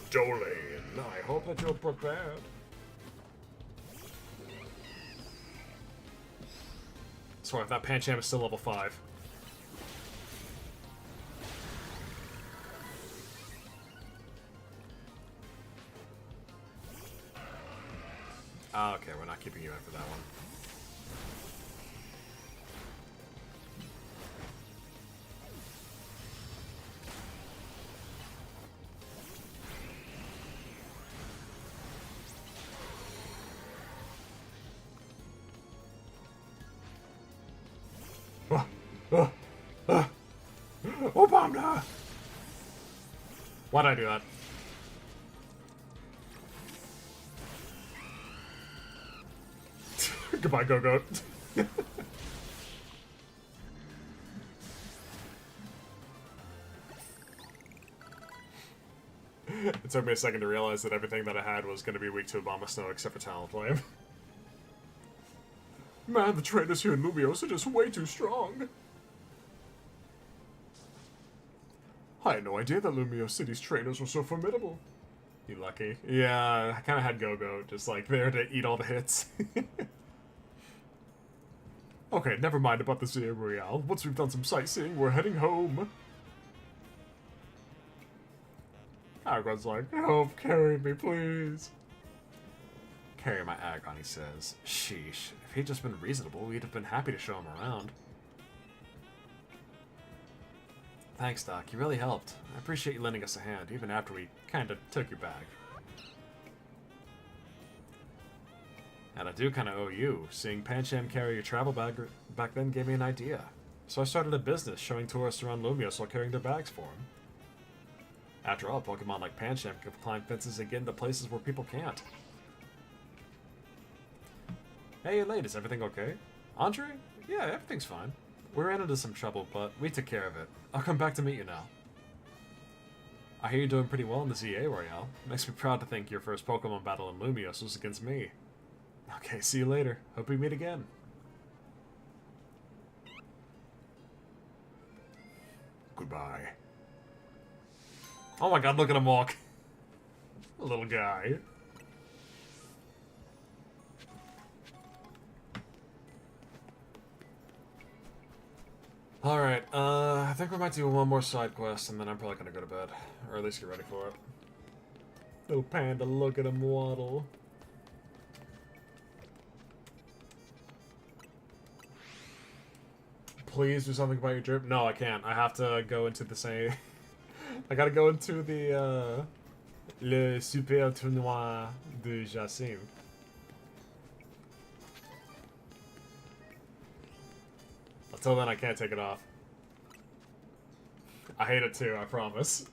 Jolene, I hope that you're prepared. Sorry, that Pancham is still level 5. Ah, okay, we're not keeping you in for that one. Why'd I do that? Goodbye, Go-Goat. It took me a second to realize that everything that I had was going to be weak to Obama Snow except for Talent Flame. Man, the trainers here in Lumios are just way too strong. I had no idea that Lumios City's trainers were so formidable. You lucky. Yeah, I kind of had Go-Go just like there to eat all the hits. Okay, never mind about the ZA Royale. Once we've done some sightseeing, we're heading home. Agron's like, help, carry me, please. Carry my Agron, he says. Sheesh. If he'd just been reasonable, we'd have been happy to show him around. Thanks, Doc. You really helped. I appreciate you lending us a hand, even after we kinda took your bag. And I do kinda owe you. Seeing Pancham carry your travel bag back then gave me an idea. So I started a business showing tourists around Lumios while carrying their bags for them. After all, Pokemon like Pancham can climb fences and get into places where people can't. Hey, you're late. Is everything okay? Andre? Yeah, everything's fine. We ran into some trouble, but we took care of it. I'll come back to meet you now. I hear you're doing pretty well in the ZA Royale. Makes me proud to think your first Pokemon battle in Lumios was against me. Okay, see you later. Hope we meet again. Goodbye. Oh my god, look at him walk. Little guy. Alright, I think we might do one more side quest and then I'm probably gonna go to bed. Or at least get ready for it. Little panda, look at him waddle. Please do something about your drip. No, I can't. I have to go into the same... I gotta go into the, Le Super Tournoi de Jacim. Until then, I can't take it off. I hate it too, I promise.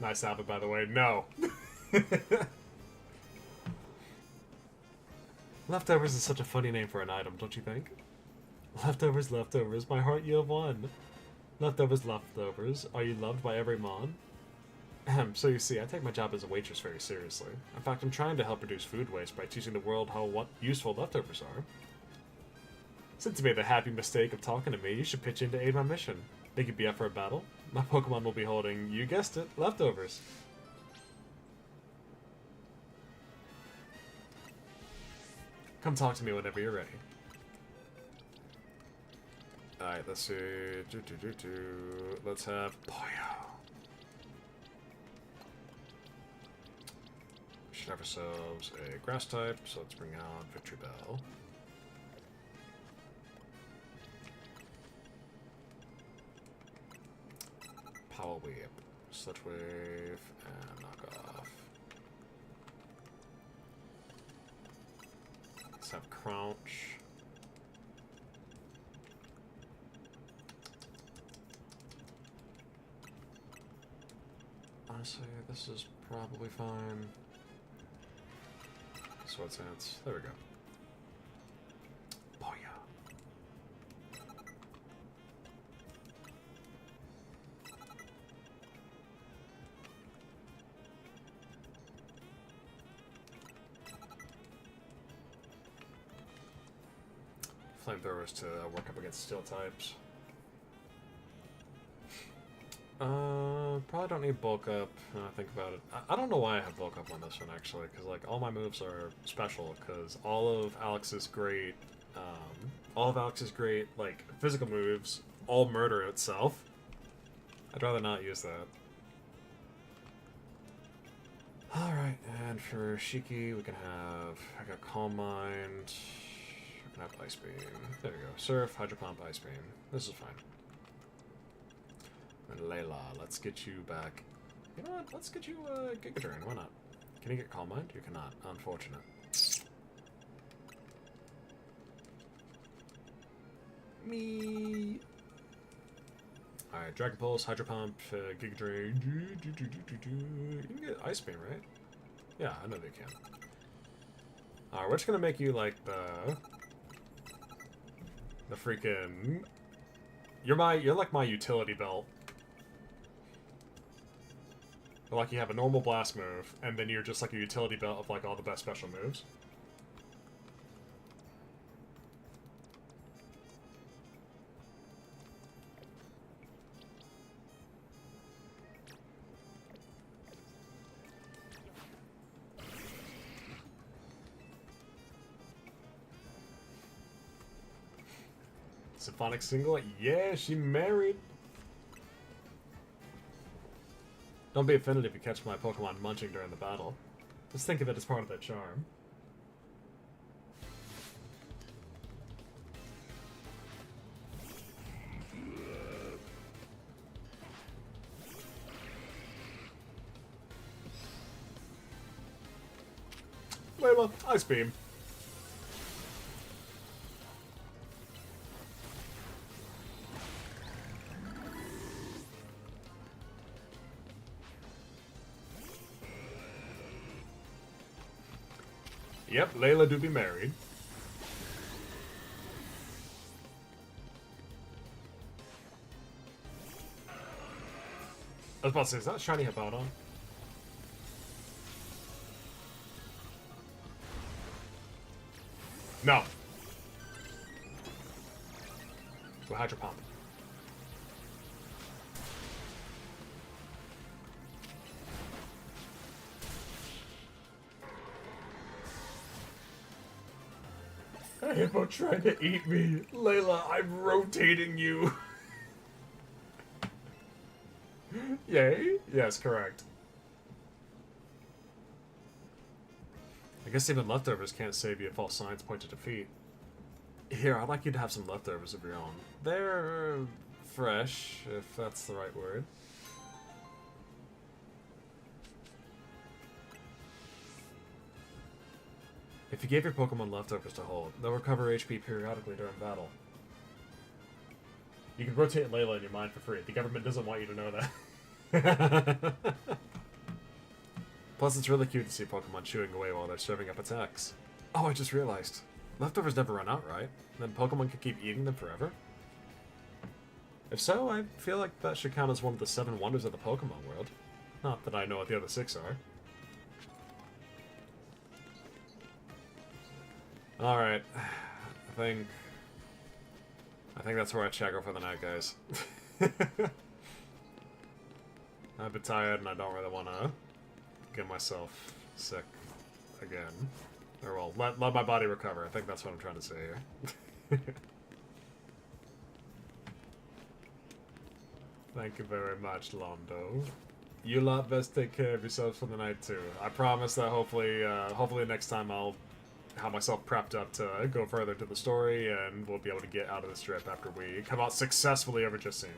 Nice outfit, by the way. No. Leftovers is such a funny name for an item, don't you think? Leftovers, leftovers, my heart you have won. Leftovers, leftovers, are you loved by every mon? Ahem, so you see, I take my job as a waitress very seriously. In fact, I'm trying to help reduce food waste by teaching the world how useful leftovers are. Since you made the happy mistake of talking to me, you should pitch in to aid my mission. Think you'd be up for a battle? My Pokemon will be holding, you guessed it, leftovers. Come talk to me whenever you're ready. Alright, let's see. Let's have Poyo. We should have ourselves a grass type, so let's bring out Victory Bell. Power Whip, Sludge Wave, and Knock Off. Let's have Crouch. Honestly, this is probably fine. Sweatsands. There we go. Booyah. Flamethrowers to work up against steel types. Probably don't need bulk up. When I think about it, I don't know why I have bulk up on this one actually, because like all my moves are special. Because all of Alex's great like physical moves all murder itself. I'd rather not use that. All right, and for Shiki we can have. I got Calm Mind. We can have Ice Beam. There we go. Surf, Hydro Pump, Ice Beam. This is fine. And Layla, let's get you back. You know what? Let's get you Giga Drain. Why not? Can you get Calm Mind? You cannot. Unfortunate. me. Alright, Dragon Pulse, Hydro Pump, Giga Drain. You can get Ice Beam, right? Yeah, I know they can. Alright, we're just gonna make you like the freaking. You're like my utility belt. Like you have a normal blast move, and then you're just like a utility belt of like all the best special moves. Symphonic single? Yeah, she married. Don't be offended if you catch my Pokemon munching during the battle. Just think of it as part of their charm. Layla, Ice Beam. Yep, Layla do be married. I was about to say, is that shiny Hippowdon? No. To a Hydro Pump. A hippo trying to eat me. Layla, I'm rotating you. Yay? Yes, correct. I guess even leftovers can't save you if all signs point to defeat. Here, I'd like you to have some leftovers of your own. They're fresh, if that's the right word. If you gave your Pokemon leftovers to hold, they'll recover HP periodically during battle. You can rotate Layla in your mind for free. The government doesn't want you to know that. Plus, it's really cute to see Pokemon chewing away while they're serving up attacks. Oh, I just realized. Leftovers never run out, right? Then Pokemon can keep eating them forever? If so, I feel like that should count as one of the 7 wonders of the Pokemon world. Not that I know what the other 6 are. Alright. I think that's where I check out for the night, guys. I'm a bit tired and I don't really want to get myself sick again. Or, well, let my body recover. I think that's what I'm trying to say here. Thank you very much, Londo. You lot best take care of yourselves for the night, too. I promise that hopefully next time I'll have myself prepped up to go further into the story, and we'll be able to get out of this trip after we come out successfully over just seen.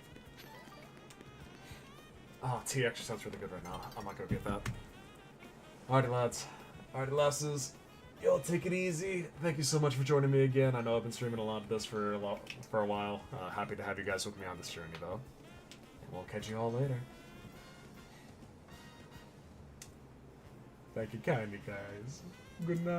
Oh, tea actually sounds really good right now. I might go get that. Alrighty, lads. Alrighty, lasses. Y'all take it easy. Thank you so much for joining me again. I know I've been streaming a lot of this for a while. Happy to have you guys with me on this journey, though. And we'll catch you all later. Thank you kindly, guys. Good night.